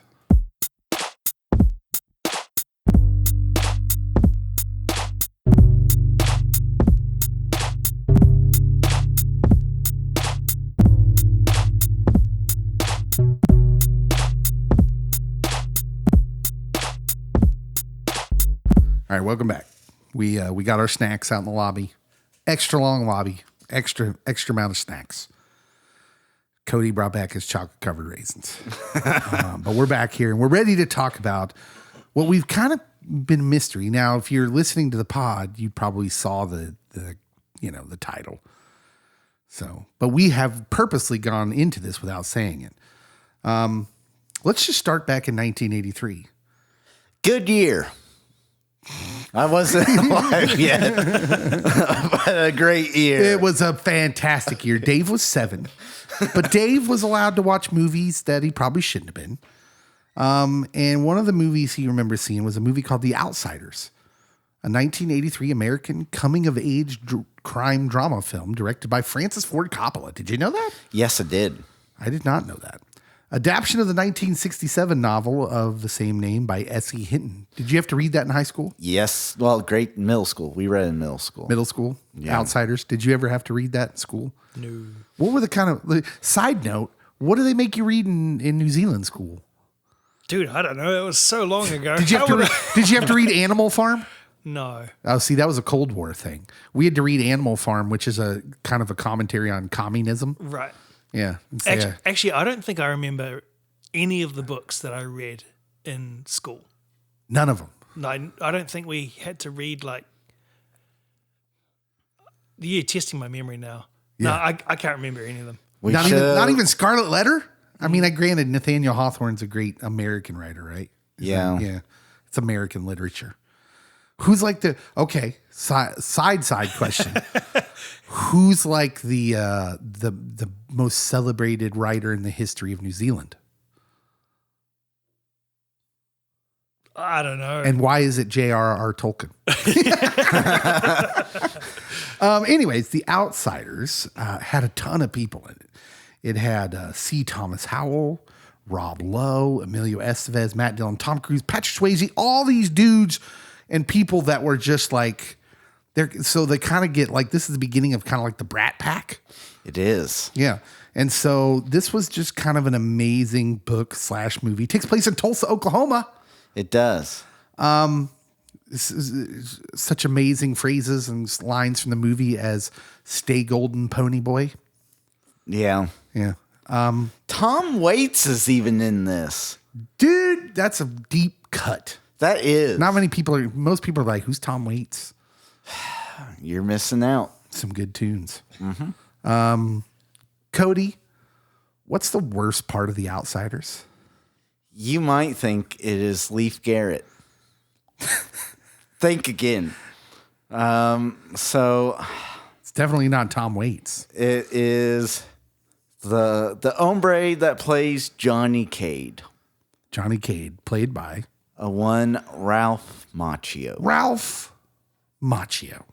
All right, welcome back. We got our snacks out in the lobby. Extra long lobby, extra amount of snacks. Cody brought back his chocolate covered raisins. But we're back here and we're ready to talk about what we've kind of been a mystery. Now, if you're listening to the pod, you probably saw the title. So, but we have purposely gone into this without saying it. Let's just start back in 1983. Good year. I wasn't alive yet, but a great year. It was a fantastic year. Dave was 7, but Dave was allowed to watch movies that he probably shouldn't have been. And one of the movies he remembers seeing was a movie called The Outsiders, a 1983 American coming-of-age crime drama film directed by Francis Ford Coppola. Did you know that? Yes, I did. I did not know that. Adaptation of the 1967 novel of the same name by S.E. Hinton. Did you have to read that in high school? Yes. Well, great middle school. We read in middle school. Middle school? Yeah. Outsiders. Did you ever have to read that in school? No. What were the kind of... Side note, what do they make you read in New Zealand school? Dude, I don't know. It was so long ago. Did you have to read Animal Farm? No. Oh, see, that was a Cold War thing. We had to read Animal Farm, which is a kind of a commentary on communism. Right. Yeah. Actually, I don't think I remember any of the books that I read in school. None of them. No, I don't think we had to read like... You're testing my memory now. Yeah. No, I can't remember any of them. Not even Scarlet Letter? I mean, granted, Nathaniel Hawthorne's a great American writer, right? Yeah. Yeah. It's American literature. Who's like the... Okay, side question. Who's like the most celebrated writer in the history of New Zealand? I don't know. And why is it J.R.R. Tolkien? Anyways, The Outsiders had a ton of people in it. It had C. Thomas Howell, Rob Lowe, Emilio Estevez, Matt Dillon, Tom Cruise, Patrick Swayze, all these dudes and people that were just like, they kind of get like, this is the beginning of kind of like the Brat Pack. It is. Yeah. And so this was just kind of an amazing book / movie. It takes place in Tulsa, Oklahoma. It does. This is such amazing phrases and lines from the movie as "Stay Golden, Pony Boy." Yeah. Yeah, Tom Waits is even in this. dude, that's a deep cut. That is. Most people are like, "Who's Tom Waits?" You're missing out. Some good tunes. Cody, what's the worst part of The Outsiders? You might think it is Leif Garrett. Think again. So It's definitely not Tom Waits. it is the hombre that plays Johnny Cade, Johnny Cade, played by a one Ralph Macchio. Ralph Macchio,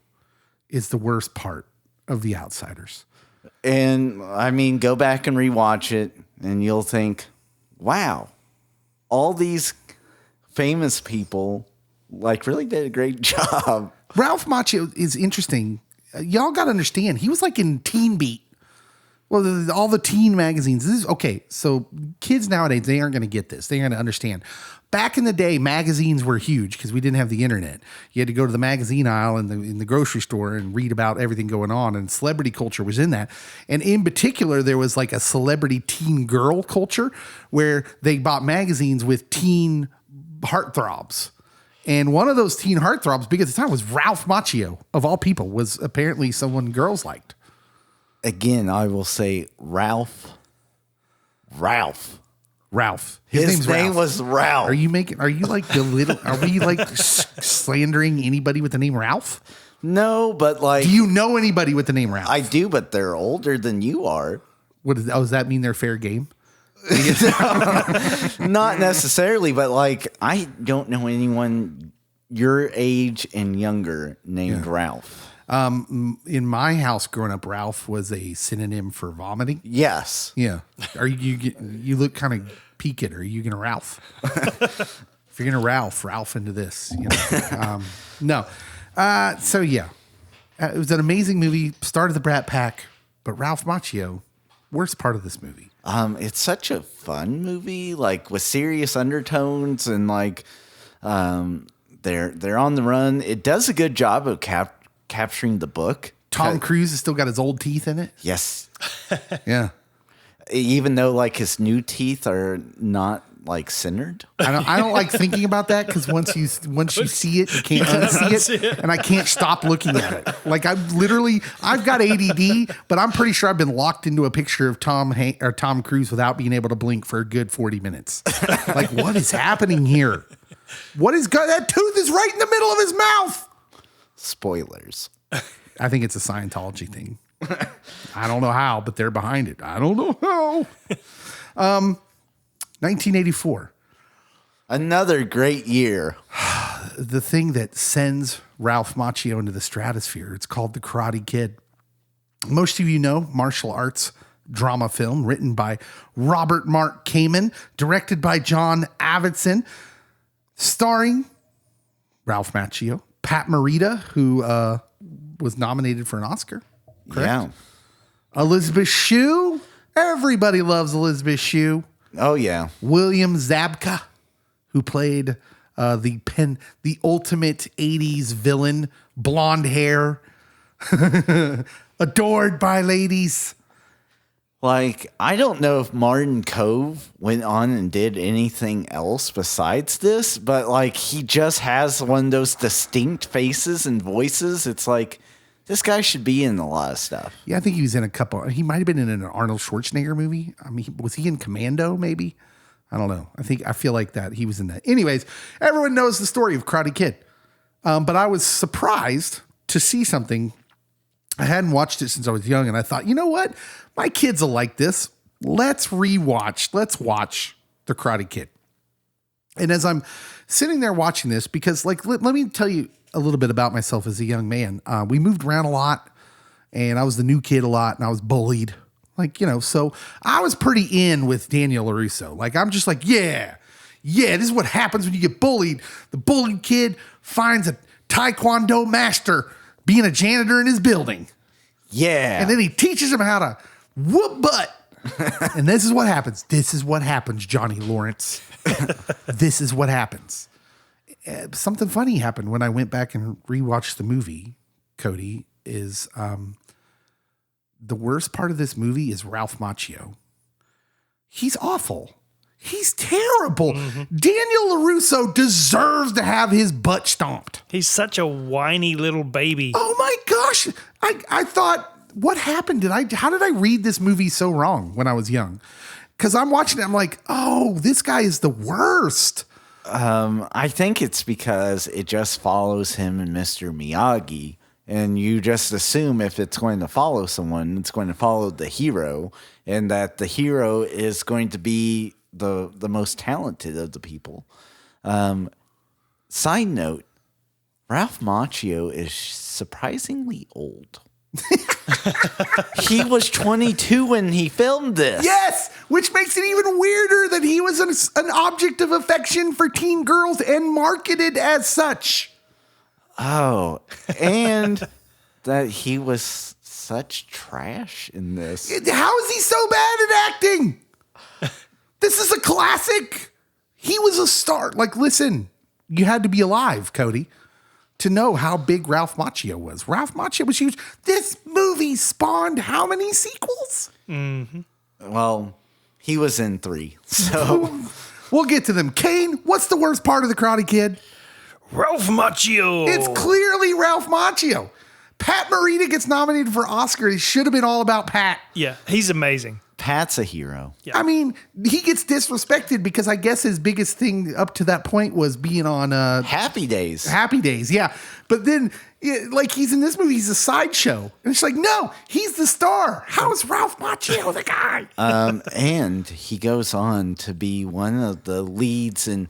is the worst part of The Outsiders. And I mean, go back and rewatch it, and you'll think, wow, all these famous people like really did a great job. Ralph Macchio is interesting. Y'all got to understand, he was like in Teen Beat. Well, all the teen magazines. Okay, so kids nowadays, they aren't going to get this. They aren't going to understand. Back in the day, magazines were huge because we didn't have the internet. You had to go to the magazine aisle in the grocery store and read about everything going on, and celebrity culture was in that. And in particular, there was like a celebrity teen girl culture where they bought magazines with teen heartthrobs. And one of those teen heartthrobs, big at the time, was Ralph Macchio, of all people, was apparently someone girls liked. Again, I will say Ralph. His name Ralph. was Ralph. Are you slandering anybody with the name Ralph? No, but like, Do you know anybody with the name Ralph? I do, but they're older than you are. Does that mean they're fair game? Not necessarily, but like, I don't know anyone your age and younger named Ralph. In my house growing up, Ralph was a synonym for vomiting. Yes. Yeah. You look kind of peaked. Are you going to Ralph? If you're going to Ralph into this. No. So yeah, it was an amazing movie. Started the Brat Pack, but Ralph Macchio, worst part of this movie. It's such a fun movie, like with serious undertones, and like they're on the run. It does a good job of capturing the book. Tom Cruise has still got his old teeth in it. Yes. Yeah. Even though like his new teeth are not like centered. I don't like thinking about that because once you see it, you can't unsee it, and I can't stop looking at it. Like I've got ADD, but I'm pretty sure I've been locked into a picture of Tom Cruise without being able to blink for a good 40 minutes. Like, what is happening here? That tooth is right in the middle of his mouth. Spoilers. I think it's a Scientology thing. I don't know how, but they're behind it. I don't know how. 1984. Another great year. The thing that sends Ralph Macchio into the stratosphere. It's called The Karate Kid. Most of you know, martial arts drama film written by Robert Mark Kamen, directed by John Avildsen, starring Ralph Macchio, Pat Morita, who was nominated for an Oscar. Correct? Yeah. Elizabeth Shue. Everybody loves Elizabeth Shue. Oh, yeah. William Zabka, who played the ultimate 80s villain, blonde hair, adored by ladies. Like, I don't know if Martin Cove went on and did anything else besides this, but like he just has one of those distinct faces and voices. It's like, this guy should be in a lot of stuff. Yeah, I think he was in a couple. He might have been in an Arnold Schwarzenegger movie. I mean, was he in Commando maybe? I don't know. I feel like that he was in that. Anyways, everyone knows the story of Karate Kid. But I was surprised to see something. I hadn't watched it since I was young, and I thought, you know what? My kids will like this. Let's watch The Karate Kid. And as I'm sitting there watching this, because like, let me tell you a little bit about myself as a young man. We moved around a lot, and I was the new kid a lot, and I was bullied. Like, so I was pretty in with Daniel LaRusso. Like, I'm just like, yeah, this is what happens when you get bullied. The bullied kid finds a Taekwondo master being a janitor in his building. Yeah. And then he teaches him how to whoop butt. And this is what happens. This is what happens, Johnny Lawrence. This is what happens. Something funny happened when I went back and rewatched the movie, Cody, is the worst part of this movie is Ralph Macchio. He's awful. He's terrible. Mm-hmm. Daniel LaRusso deserves to have his butt stomped. He's such a whiny little baby. Oh my gosh. I thought, what happened? How did I read this movie so wrong when I was young? Because I'm watching it, I'm like, oh, this guy is the worst. I think it's because it just follows him and Mr. Miyagi. And you just assume if it's going to follow someone, it's going to follow the hero, and that the hero is going to be the most talented of the people. Side note, Ralph Macchio is surprisingly old. He was 22 when he filmed this. Yes, which makes it even weirder that he was an object of affection for teen girls and marketed as such. Oh, and that he was such trash in this. How is he so bad at acting? This is a classic. He was a star. Like, listen, you had to be alive, Cody, to know how big Ralph Macchio was. Ralph Macchio was huge. This movie spawned how many sequels? Mm-hmm. Well, he was in 3, so we'll get to them. Kane, what's the worst part of The Karate Kid? Ralph Macchio. It's clearly Ralph Macchio. Pat Morita gets nominated for Oscar. It should have been all about Pat. Yeah, he's amazing. Pat's a hero. Yeah. I mean, he gets disrespected because I guess his biggest thing up to that point was being on Happy Days. Happy Days, yeah. But then, like, he's in this movie, he's a sideshow. And it's like, no, he's the star. How is Ralph Macchio the guy? And he goes on to be one of the leads in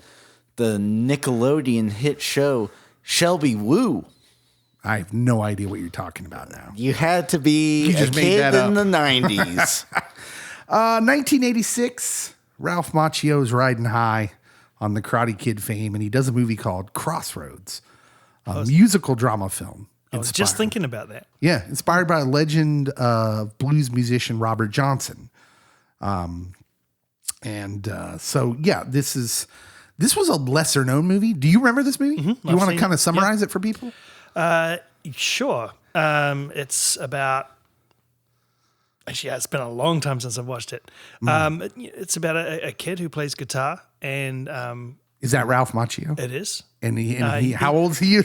the Nickelodeon hit show Shelby Woo. I have no idea what you're talking about now. You had to be a kid in the 90s. 1986, Ralph Macchio's riding high on the Karate Kid fame, and he does a movie called Crossroads, a musical drama film. I was just thinking about that. Yeah, inspired by a legend blues musician Robert Johnson. So yeah, this was a lesser known movie. Do you remember this movie? Mm-hmm. You want to kind of summarize it for people? Sure. It's about. Actually, it's been a long time since I've watched it. It's about a kid who plays guitar, and Is that Ralph Macchio? it is. And he how old is he? He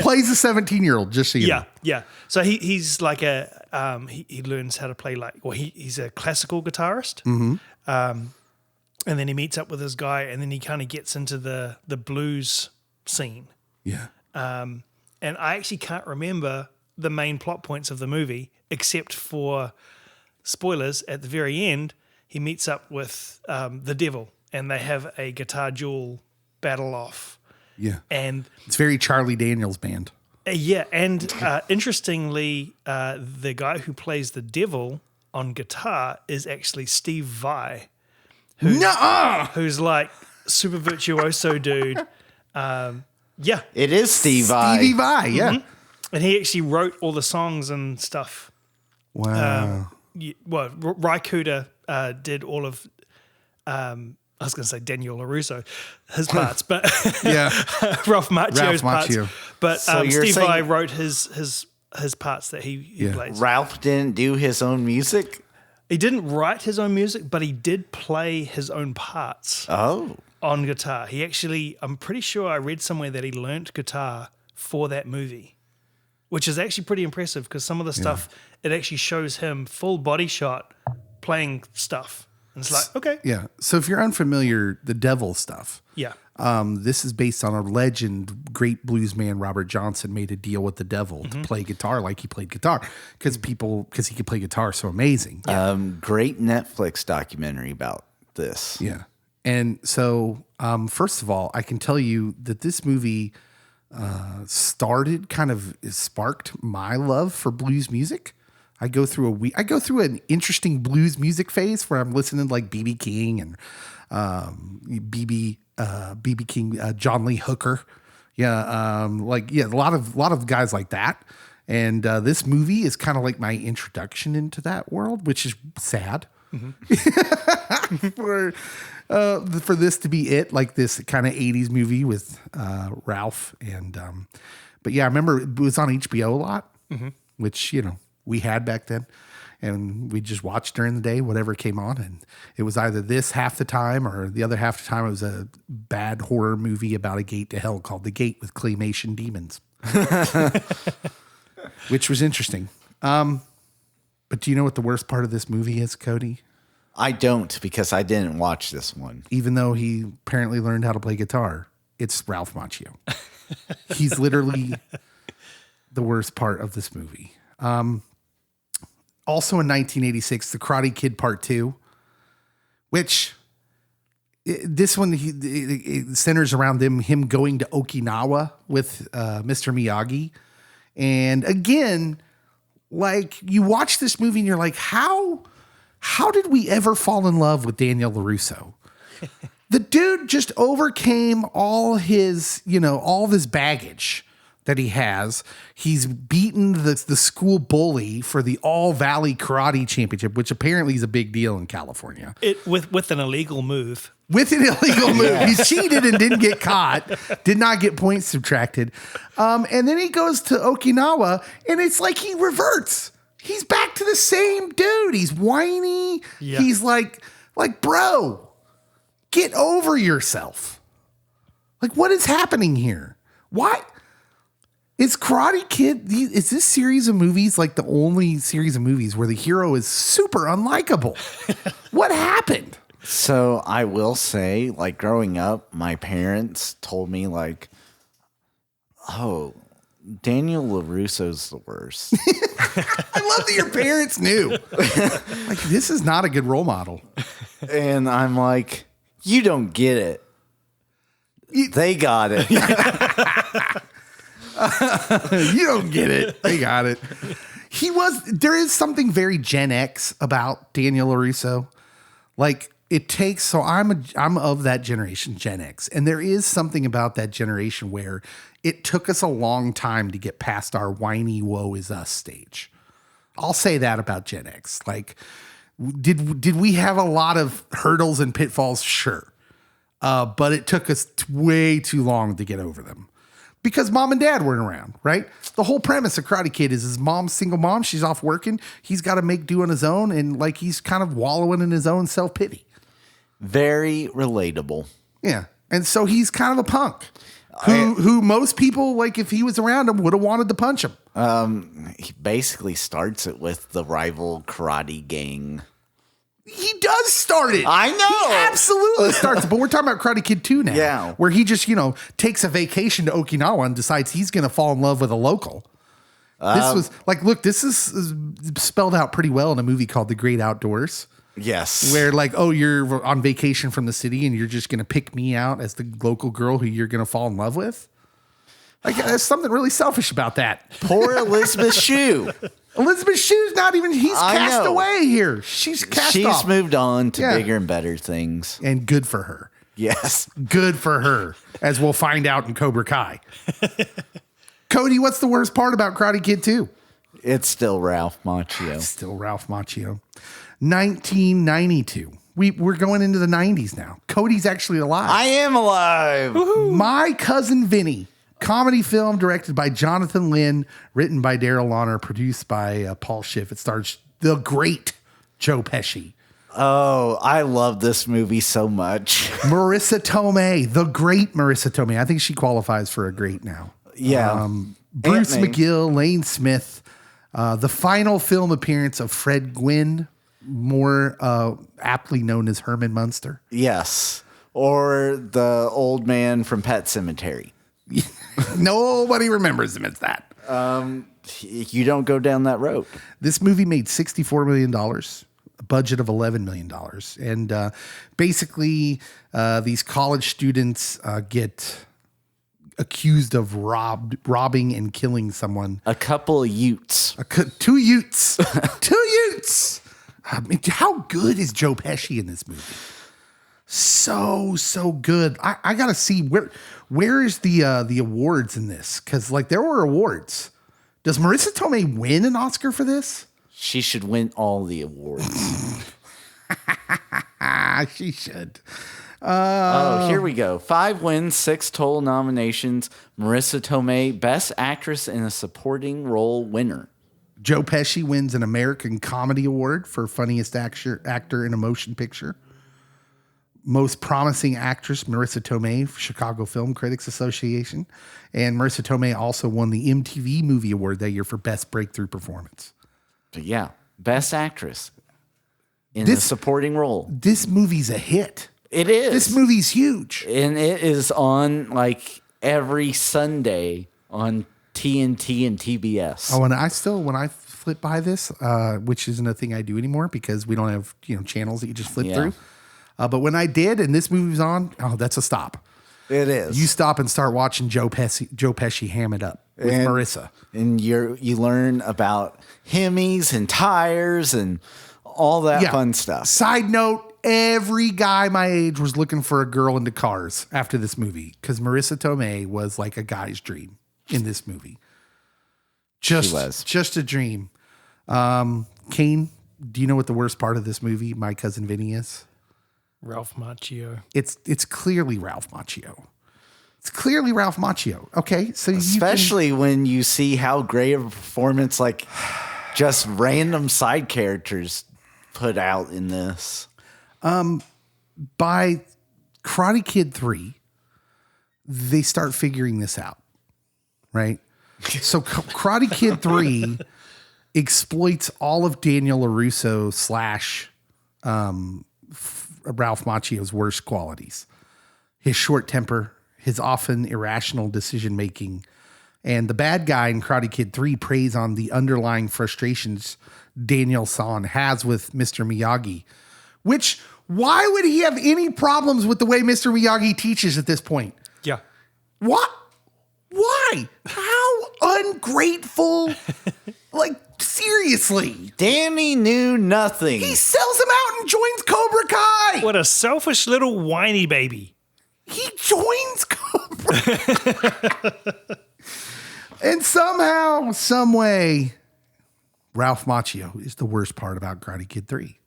plays a 17-year-old. Just so you know. Yeah. So he's like he learns how to play he's a classical guitarist. And then he meets up with this guy, and then he kind of gets into the blues scene. Yeah. And I actually can't remember the main plot points of the movie, except for spoilers. At the very end, he meets up with the devil, and they have a guitar duel battle off. Yeah. And It's very Charlie Daniels band. Interestingly, the guy who plays the devil on guitar is actually Steve Vai, who's like super virtuoso dude. It is Steve Vai. Stevie Vai, yeah. And he actually wrote all the songs and stuff. Wow. Ry Cooder did all of, I was going to say Daniel LaRusso, his parts, but Yeah. Ralph Macchio's parts. Macchio. But So you're Steve Vai saying- wrote his parts that he plays. Ralph didn't do his own music? He didn't write his own music, but he did play his own parts Oh. on guitar. He actually, I'm pretty sure I read somewhere that he learnt guitar for that movie, which is actually pretty impressive because some of the stuff, it actually shows him full body shot playing stuff. And it's like, okay. Yeah. So if you're unfamiliar, the devil stuff. Yeah. This is based on a legend. Great blues man Robert Johnson made a deal with the devil to play guitar like he played guitar because he could play guitar so amazing. Great Netflix documentary about this. Yeah. And so, first of all, I can tell you that this movie sparked my love for blues music. I go through an interesting blues music phase where I'm listening to like BB King and BB King, John Lee Hooker. Yeah. A lot of guys like that. And this movie is kind of like my introduction into that world, which is sad. for this to be it, like this kind of 80s movie with Ralph. And but yeah, I remember it was on HBO a lot, which, we had back then. And we just watched during the day, whatever came on. And it was either this half the time or the other half the time it was a bad horror movie about a gate to hell called The Gate with claymation demons, which was interesting. But do you know what the worst part of this movie is, Cody? I don't, because I didn't watch this one. Even though he apparently learned how to play guitar, it's Ralph Macchio. He's literally the worst part of this movie. Also in 1986, The Karate Kid Part 2, which this one it centers around him going to Okinawa with Mr. Miyagi. And again, like you watch this movie and you're like, how did we ever fall in love with Daniel LaRusso? The dude just overcame all his, all of his baggage that he has. He's beaten the school bully for the All Valley Karate Championship, which apparently is a big deal in California. With an illegal move. With an illegal move. He cheated and didn't get caught, did not get points subtracted. And then he goes to Okinawa, and it's like he reverts. He's back to the same dude. He's whiny. Yeah. He's like, bro, get over yourself. Like, what is happening here? Why? Is Karate Kid, is this series of movies like the only series of movies where the hero is super unlikable? What happened? So I will say, like growing up, my parents told me like, oh, Daniel LaRusso's the worst. I love that your parents knew. Like, this is not a good role model. And I'm like, you don't get it. They got it. You don't get it. They got it. There is something very Gen X about Daniel LaRusso. Like it takes, so I'm of that generation, Gen X. And there is something about that generation where it took us a long time to get past our whiny woe is us stage. I'll say that about Gen X. Like, did we have a lot of hurdles and pitfalls? Sure. But it took us way too long to get over them. because mom and dad weren't around, right? The whole premise of Karate Kid is his mom's single mom. She's off working. He's got to make do on his own. And like, he's kind of wallowing in his own self-pity. Very relatable. Yeah. And so he's kind of a punk who most people, like if he was around him, would have wanted to punch him. He basically starts it with the rival karate gang. He does start it. I know. He absolutely starts it. But we're talking about Karate Kid 2 now. Yeah. Where he just, takes a vacation to Okinawa and decides he's going to fall in love with a local. This was like, look, this is spelled out pretty well in a movie called The Great Outdoors. Yes. Where like, oh, you're on vacation from the city and you're just going to pick me out as the local girl who you're going to fall in love with. Like, there's something really selfish about that. Poor Elizabeth Shue. Elizabeth Shue's not even, he's cast away here. She's cast off. She's moved on to bigger and better things. And good for her. Yes. Good for her, as we'll find out in Cobra Kai. Cody, what's the worst part about Karate Kid 2? It's still Ralph Macchio. Still Ralph Macchio. 1992. We're going into the 90s now. Cody's actually alive. I am alive. Woo-hoo. My Cousin Vinny. Comedy film directed by Jonathan Lynn, written by Daryl Launer, produced by Paul Schiff. It stars the great Joe Pesci. Oh, I love this movie so much. Marissa Tomei, the great Marissa Tomei. I think she qualifies for a great now. Yeah. Bruce McGill, Lane Smith. The final film appearance of Fred Gwynn, more aptly known as Herman Munster. Yes. Or the old man from Pet Sematary. Nobody remembers him as that. You don't go down that road. This movie made $64 million, a budget of $11 million. And basically, these college students get accused of robbing and killing someone. A couple of Utes. Two Utes. Two Utes. I mean, how good is Joe Pesci in this movie? So good. I gotta see where is the awards in this, because like there were awards. Does Marissa Tomei win an Oscar for this? She should win all the awards. She should. Here we go. 5 wins, 6 total nominations. Marissa Tomei, Best Actress in a Supporting Role winner. Joe Pesci wins an American Comedy Award for Funniest Actor in a Motion Picture. Most Promising Actress, Marissa Tomei, Chicago Film Critics Association. And Marissa Tomei also won the MTV Movie Award that year for Best Breakthrough Performance. But yeah, Best Actress in a supporting role. This movie's a hit. It is. This movie's huge. And it is on like every Sunday on TNT and TBS. Oh, and when I flip by this, which isn't a thing I do anymore because we don't have channels that you just flip through. But when I did, and this movie was on, that's a stop. It is. You stop and start watching Joe Pesci ham it up with Marissa. And you learn about Hemis and tires and all that fun stuff. Side note, every guy my age was looking for a girl into cars after this movie because Marissa Tomei was like a guy's dream in this movie. Just a dream. Kane, do you know what the worst part of this movie, My Cousin Vinny, is? Ralph Macchio. It's clearly Ralph Macchio. It's clearly Ralph Macchio. Okay, so especially when you see how great of a performance, like just random side characters put out in this. By Karate Kid 3, they start figuring this out, right? So Karate Kid 3 exploits all of Daniel LaRusso / Ralph Macchio's worst qualities. His short temper, his often irrational decision-making, and the bad guy in Karate Kid 3 preys on the underlying frustrations Daniel San has with Mr. Miyagi, which, why would he have any problems with the way Mr. Miyagi teaches at this point? Yeah. What? Why? How ungrateful? Like, seriously. Danny knew nothing. He sells him out and joins Cobra Kai. What a selfish little whiny baby. He joins Cobra Kai. And somehow, some way, Ralph Macchio is the worst part about Karate Kid 3.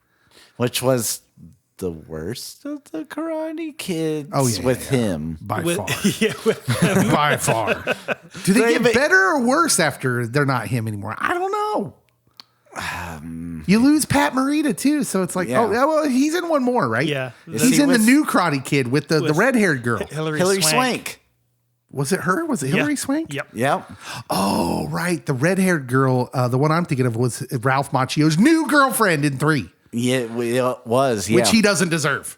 Which was the worst of the Karate Kids. Oh, yeah, with him. by With- far. yeah, with- By far. Do they get but- better or worse after they're not him anymore? I don't know. You lose Pat Morita too, so it's like, Yeah. oh, well, he's in one more, right? Yeah. He's he in the was- new Karate Kid with the red-haired girl. Hillary Swank. Was it her? Was it Hillary Swank? Yep. Yep. Oh, right. The red-haired girl, the one I'm thinking of was Ralph Macchio's new girlfriend in 3, Yeah, it was. Yeah. which he doesn't deserve.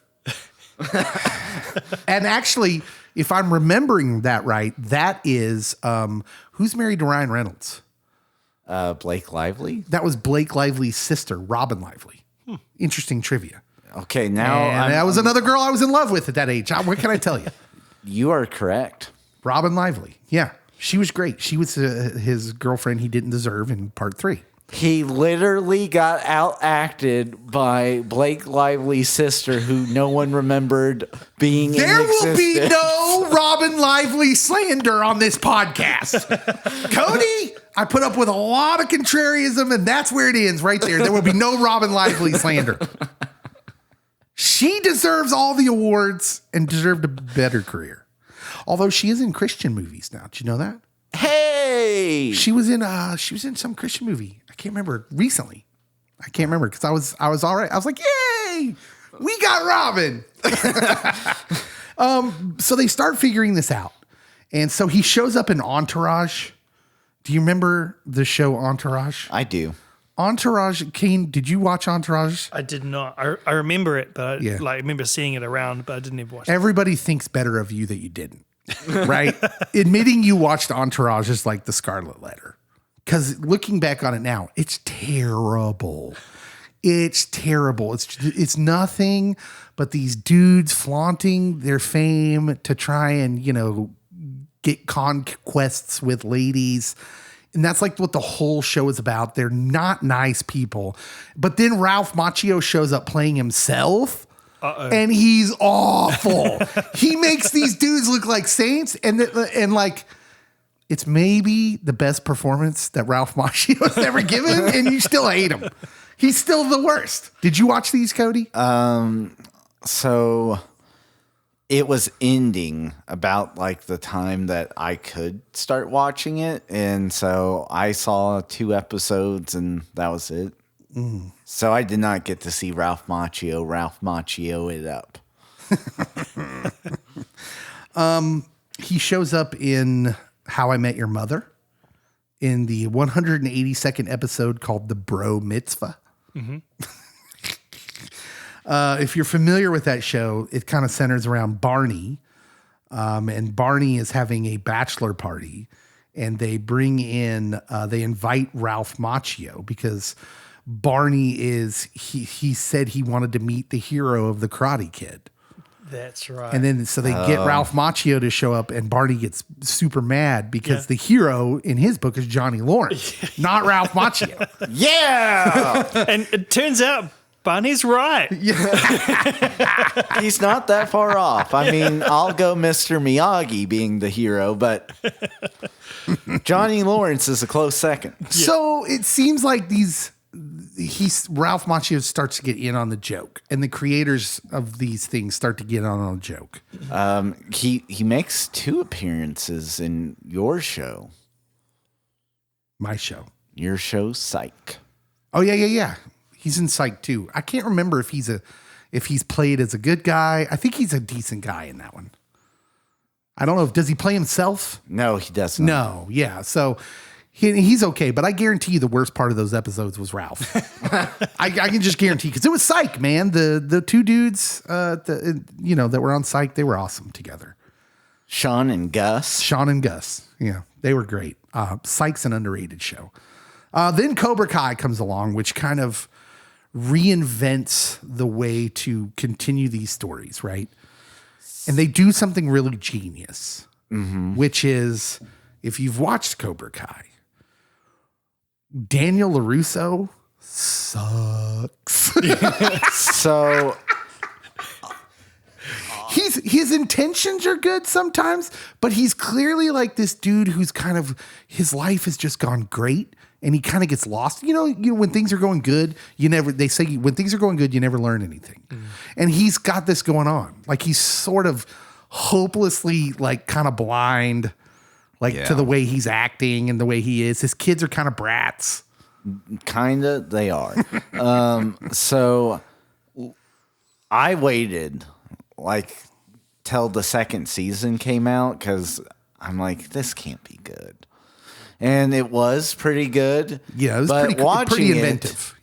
And actually, if I'm remembering that right, that is who's married to Ryan Reynolds? Blake Lively. That was Blake Lively's sister, Robin Lively. Interesting trivia. Okay, now And that was another girl I was in love with at that age. What can I tell you? you are correct. Robin Lively. Yeah, she was great. She was his girlfriend he didn't deserve in part 3. He literally got outacted by Blake Lively's sister, who no one remembered being in There will be existence. no Robin Lively slander on this podcast. Cody, I put up with a lot of contrarianism, and that's where it ends right there. There will be no Robin Lively slander. She deserves all the awards and deserved a better career. Although she is in Christian movies now. Did you know that? Hey, She was in some Christian movie. I can't remember recently. I can't remember because I was all right. I was like, yay, we got Robin. So they start figuring this out. And so he shows up in Entourage. Do you remember the show Entourage? I do. Entourage, Kane, did you watch Entourage? I did not. I remember it, but Yeah. I remember seeing it around, but I didn't ever watch it. Everybody thinks better of you that you didn't, right? Admitting you watched Entourage is like the Scarlet Letter. Because looking back on it now, it's terrible. It's terrible. It's nothing but these dudes flaunting their fame to try and, get conquests with ladies. And that's like what the whole show is about. They're not nice people. But then Ralph Macchio shows up playing himself. And he's awful. He makes these dudes look like saints. And like, it's maybe the best performance that Ralph Macchio has ever given. And you still hate him. He's still the worst. Did you watch these, Cody? So it was ending about like the time that I could start watching it. And so I saw 2 episodes and that was it. So I did not get to see Ralph Macchio it up. He shows up in How I Met Your Mother in the 182nd episode called The Bro Mitzvah. If you're familiar with that show, it kind of centers around Barney. And Barney is having a bachelor party. And they bring in, they invite Ralph Macchio because Barney he said he wanted to meet the hero of the Karate Kid. That's right. And then so they get Ralph Macchio to show up, and Barney gets super mad because the hero in his book is Johnny Lawrence, not Ralph Macchio. Yeah. and it turns out Barney's right. He's not that far off. I mean, I'll go Mr. Miyagi being the hero, but Johnny Lawrence is a close second. So it seems like Ralph Macchio starts to get in on the joke, and the creators of these things start to get on a joke. He makes 2 appearances in your show. My show. Your show, Psych. Oh yeah. He's in Psych too. I can't remember if he's played as a good guy. I think he's a decent guy in that one. I don't know does he play himself? No, he doesn't. No, yeah. So he's okay, but I guarantee you the worst part of those episodes was Ralph. I can just guarantee because it was Psych, man. The 2 dudes, that were on Psych, they were awesome together. Sean and Gus. Sean and Gus, yeah, they were great. Psych's an underrated show. Then Cobra Kai comes along, which kind of reinvents the way to continue these stories, right? And they do something really genius, which is if you've watched Cobra Kai, Daniel LaRusso sucks. So his intentions are good sometimes, but he's clearly like this dude who's kind of, his life has just gone great and he kind of gets lost. You know, when things are going good, they say when things are going good, you never learn anything. And he's got this going on. Like he's sort of hopelessly like kind of blind, like to the way he's acting and the way he is. His kids are kind of brats. Kinda, they are. So I waited like till the second season came out because I'm like, this can't be good. And it was pretty good. Yeah, it was but pretty inventive.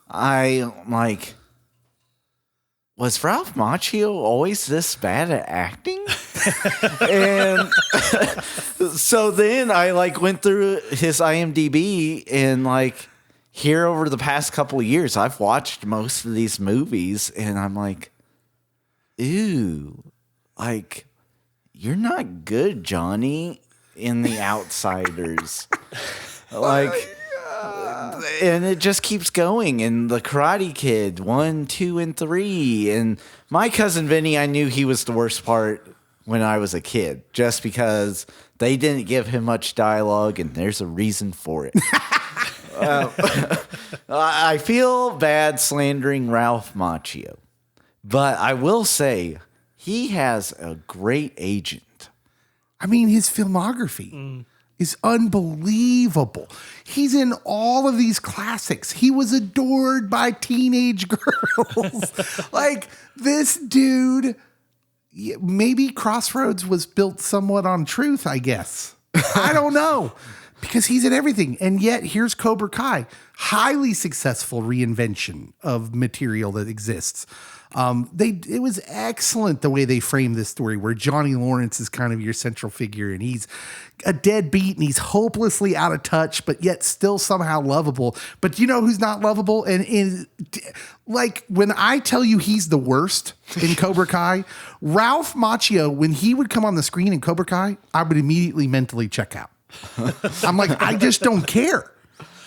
I like, was Ralph Macchio always this bad at acting? And so then I like went through his IMDb and like here over the past couple of years, I've watched most of these movies and I'm like, ew, like you're not good, Johnny, in The Outsiders. Like, and it just keeps going. And The Karate Kid 1, 2, and 3. And My Cousin Vinny, I knew he was the worst part when I was a kid, just because they didn't give him much dialogue, and there's a reason for it. I feel bad slandering Ralph Macchio, but I will say he has a great agent. I mean, his filmography is unbelievable. He's in all of these classics. He was adored by teenage girls. Like, this dude, maybe Crossroads was built somewhat on truth, I guess. I don't know. Because he's in everything. And yet, here's Cobra Kai. Highly successful reinvention of material that exists. It was excellent the way they framed this story, where Johnny Lawrence is kind of your central figure, and he's a deadbeat and he's hopelessly out of touch, but yet still somehow lovable. But you know who's not lovable? And like when I tell you he's the worst in Cobra Kai, Ralph Macchio, when he would come on the screen in Cobra Kai, I would immediately mentally check out. I'm like, I just don't care.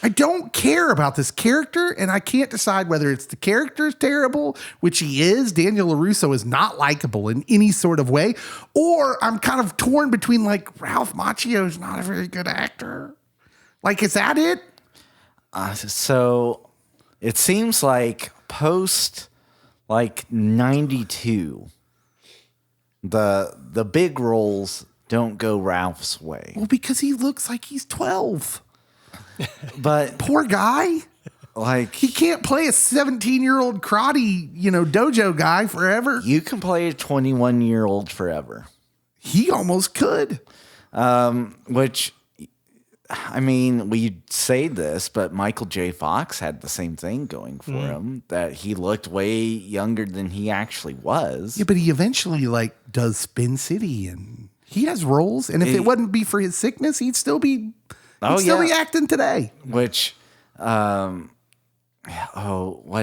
I don't care about this character, and I can't decide whether it's the character's terrible, which he is. Daniel LaRusso is not likable in any sort of way, or I'm kind of torn between like Ralph Macchio is not a very good actor. Like, is that it? So it seems like post like 92, the big roles don't go Ralph's way. Well, because he looks like he's 12. But poor guy. Like, he can't play a 17-year-old karate, dojo guy forever. You can play a 21-year-old forever. He almost could. Which, I mean, we say this, but Michael J. Fox had the same thing going for him, that he looked way younger than he actually was. Yeah, but he eventually does Spin City, and he has roles. And if it wouldn't be for his sickness, he'd still be acting today. Which, what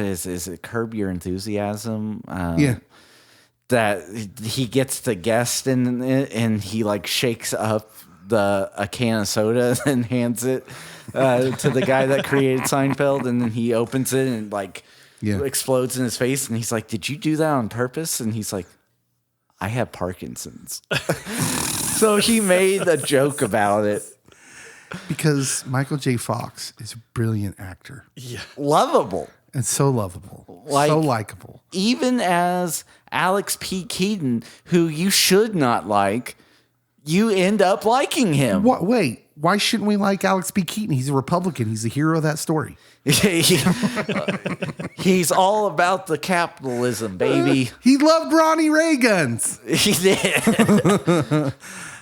is it? Curb Your Enthusiasm? Yeah. That he gets the guest and he shakes up a can of soda and hands it to the guy that created Seinfeld, and then he opens it and explodes in his face, and he's like, "Did you do that on purpose?" And he's like, "I have Parkinson's." So he made a joke about it. Because Michael J. Fox is a brilliant actor. Yeah. Lovable. And so lovable. So likable. Even as Alex P. Keaton, who you should not like, you end up liking him. What? Wait, why shouldn't we like Alex P. Keaton? He's a Republican. He's the hero of that story. He's all about the capitalism, baby. He loved Ronnie Ray guns. He did.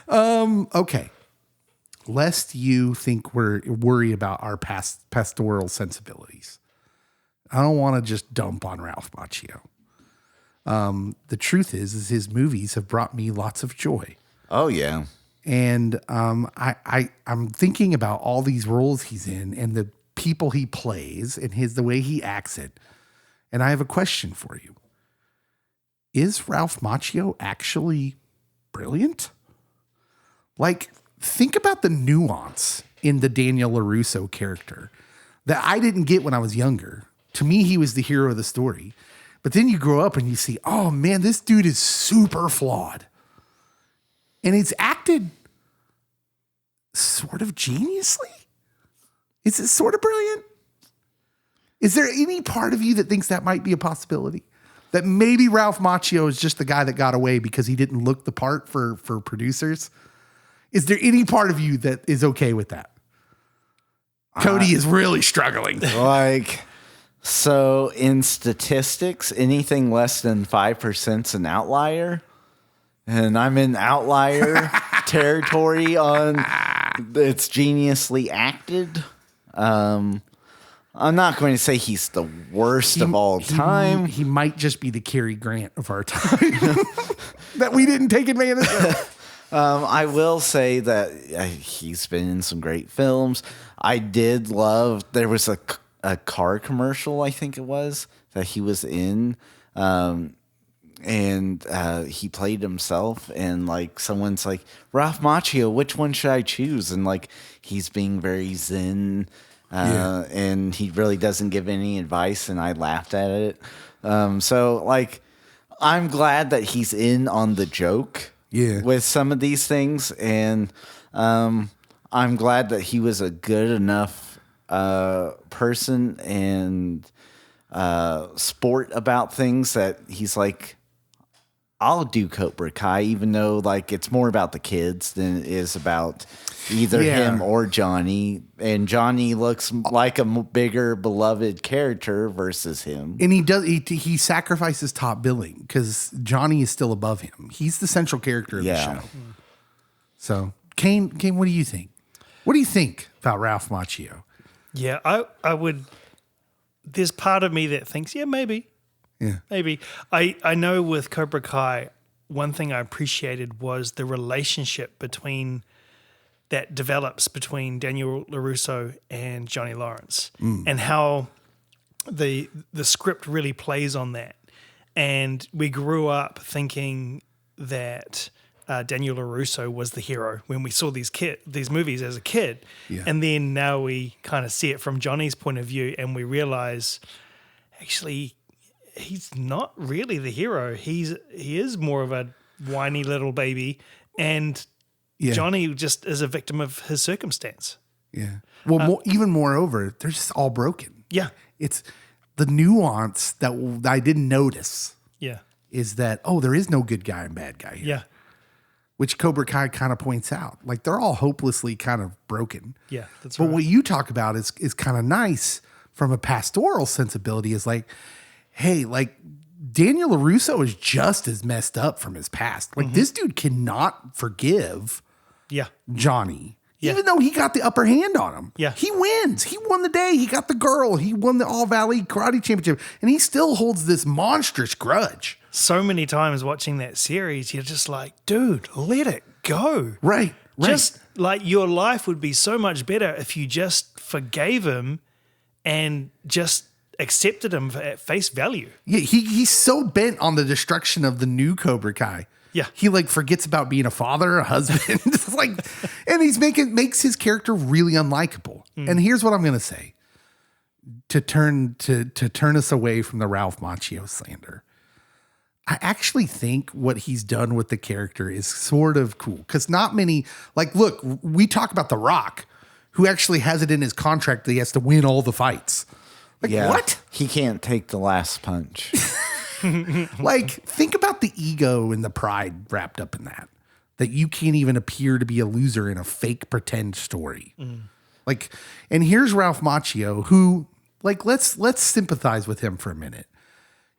Okay. Lest you think we're worried about our pastoral sensibilities, I don't want to just dump on Ralph Macchio. The truth is his movies have brought me lots of joy. Oh yeah, and I'm thinking about all these roles he's in and the people he plays and the way he acts it. And I have a question for you: is Ralph Macchio actually brilliant? Think about the nuance in the Daniel LaRusso character that I didn't get when I was younger. To me, he was the hero of the story. But then you grow up and you see, oh man, this dude is super flawed. And it's acted sort of geniusly. Is it sort of brilliant? Is there any part of you that thinks that might be a possibility? That maybe Ralph Macchio is just the guy that got away because he didn't look the part for producers? Is there any part of you that is okay with that? Cody is really struggling. Like, so in statistics, anything less than 5% is an outlier. And I'm in outlier territory on it's geniusly acted. I'm not going to say he's the worst of all time. He might just be the Cary Grant of our time that we didn't take advantage of. I will say that he's been in some great films. I did love, there was a car commercial, I think it was, that he was in. And he played himself, and like someone's like, Ralph Macchio, which one should I choose? And like he's being very zen, and he really doesn't give any advice, and I laughed at it. So like, I'm glad that he's in on the joke with some of these things, and I'm glad that he was a good enough person and sport about things that he's like, I'll do Cobra Kai, even though like it's more about the kids than it is about either him or Johnny. And Johnny looks like a bigger beloved character versus him. And he sacrifices top billing because Johnny is still above him. He's the central character of the show. So Kane, what do you think? What do you think about Ralph Macchio? Yeah, I would. There's part of me that thinks, maybe. Yeah. Maybe. I know with Cobra Kai, one thing I appreciated was the relationship that develops between Daniel LaRusso and Johnny Lawrence, and how the script really plays on that. And we grew up thinking that Daniel LaRusso was the hero when we saw these movies as a kid. Yeah. And then now we kind of see it from Johnny's point of view, and we realize actually he's not really the hero. He is more of a whiny little baby, and Johnny just is a victim of his circumstance. Yeah. Well, even moreover, they're just all broken. Yeah. It's the nuance that I didn't notice. Yeah. Is that, there is no good guy and bad guy here. Yeah. Which Cobra Kai kind of points out. Like, they're all hopelessly kind of broken. Yeah, that's right. But what you talk about is kind of nice from a pastoral sensibility, is like, hey, like Daniel LaRusso is just as messed up from his past. Like this dude cannot forgive Johnny, even though he got the upper hand on him. Yeah. He wins. He won the day. He got the girl. He won the All Valley Karate Championship. And he still holds this monstrous grudge. So many times watching that series, you're just like, dude, let it go. Right. Just like your life would be so much better if you just forgave him and just accepted him at face value. Yeah, he's so bent on the destruction of the new Cobra Kai. Yeah. He like forgets about being a father, a husband. It's like, and makes his character really unlikable. And here's what I'm gonna say. To turn us away from the Ralph Macchio slander. I actually think what he's done with the character is sort of cool. Because not many, like, look, we talk about The Rock, who actually has it in his contract that he has to win all the fights. Like, what? He can't take the last punch. Like, think about the ego and the pride wrapped up in that you can't even appear to be a loser in a fake pretend story. Like, and here's Ralph Macchio, who, like, let's sympathize with him for a minute.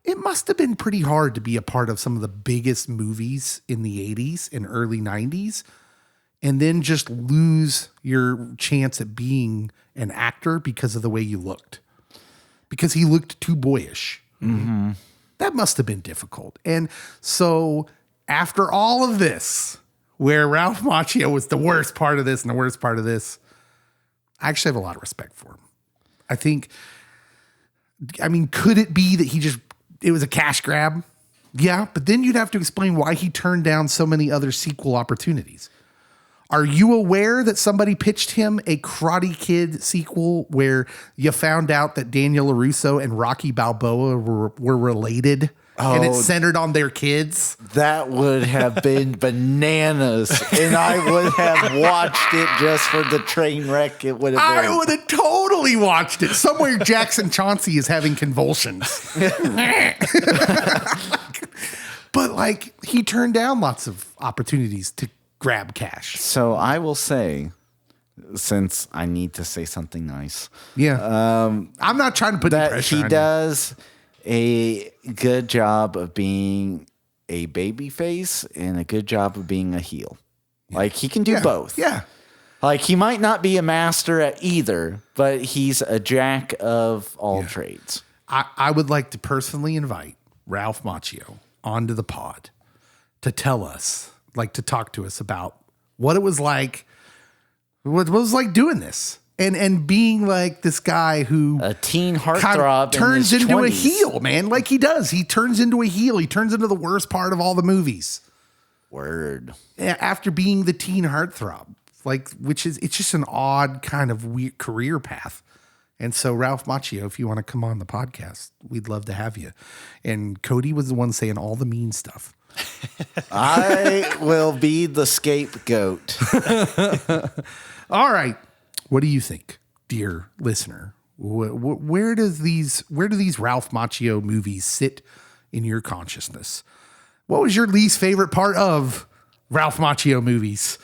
It must have been pretty hard to be a part of some of the biggest movies in the 80s and early 90s, and then just lose your chance at being an actor because of the way you looked. Because he looked too boyish. Mm-hmm. That must have been difficult. And so after all of this, where Ralph Macchio was the worst part of this and the worst part of this, I actually have a lot of respect for him. Could it be that it was a cash grab? Yeah, but then you'd have to explain why he turned down so many other sequel opportunities. Are you aware that somebody pitched him a Karate Kid sequel where you found out that Daniel LaRusso and Rocky Balboa were related? And it's centered on their kids? That would have been bananas. And I would have watched it just for the train wreck it would have been. I would have totally watched it. Somewhere Jackson Chauncey is having convulsions. But like, he turned down lots of opportunities to grab cash. So I will say, since I need to say something nice. Yeah. I'm not trying to put any that pressure he on does a good job of being a baby face and a good job of being a heel. Like, he can do both. Yeah. Like, he might not be a master at either, but he's a jack of all trades. I would like to personally invite Ralph Macchio onto the pod to tell us, like, to talk to us about what it was like, doing this. And being like this guy who a teen heartthrob turns in his into 20s. a heel, man. Like he does. He turns into a heel. He turns into the worst part of all the movies. Word. After being the teen heartthrob, like, it's just an odd kind of weird career path. And so, Ralph Macchio, if you want to come on the podcast, we'd love to have you. And Cody was the one saying all the mean stuff. I will be the scapegoat. All right. What do you think, dear listener? Where do these Ralph Macchio movies sit in your consciousness? What was your least favorite part of Ralph Macchio movies?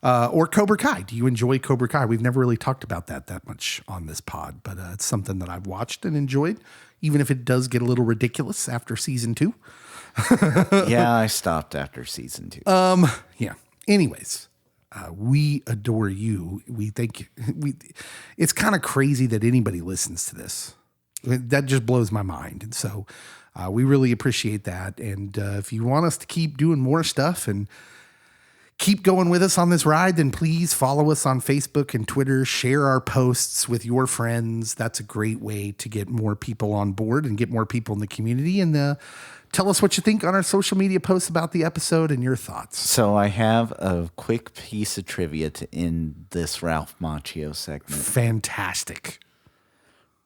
Or Cobra Kai? Do you enjoy Cobra Kai? We've never really talked about that much on this pod, but it's something that I've watched and enjoyed, even if it does get a little ridiculous after season 2. Yeah, I stopped after season 2. Yeah. Anyways. We adore you. We think it's kind of crazy that anybody listens to this. That just blows my mind. And so we really appreciate that. And if you want us to keep doing more stuff and keep going with us on this ride, then please follow us on Facebook and Twitter. Share our posts with your friends. That's a great way to get more people on board and get more people in the community. And tell us what you think on our social media posts about the episode and your thoughts. So I have a quick piece of trivia to end this Ralph Macchio segment. Fantastic.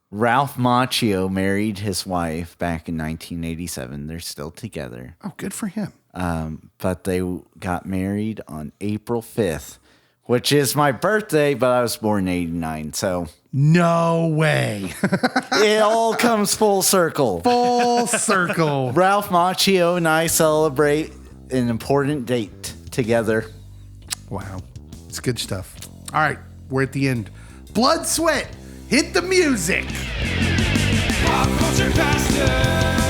Ralph Macchio married his wife back in 1987. They're still together. Oh, good for him. But they got married on April 5th, which is my birthday, but I was born in 89. So no way. It all comes full circle. Full circle. Ralph Macchio and I celebrate an important date together. Wow. It's good stuff. All right. We're at the end. Blood, sweat. Hit the music. Pop culture faster.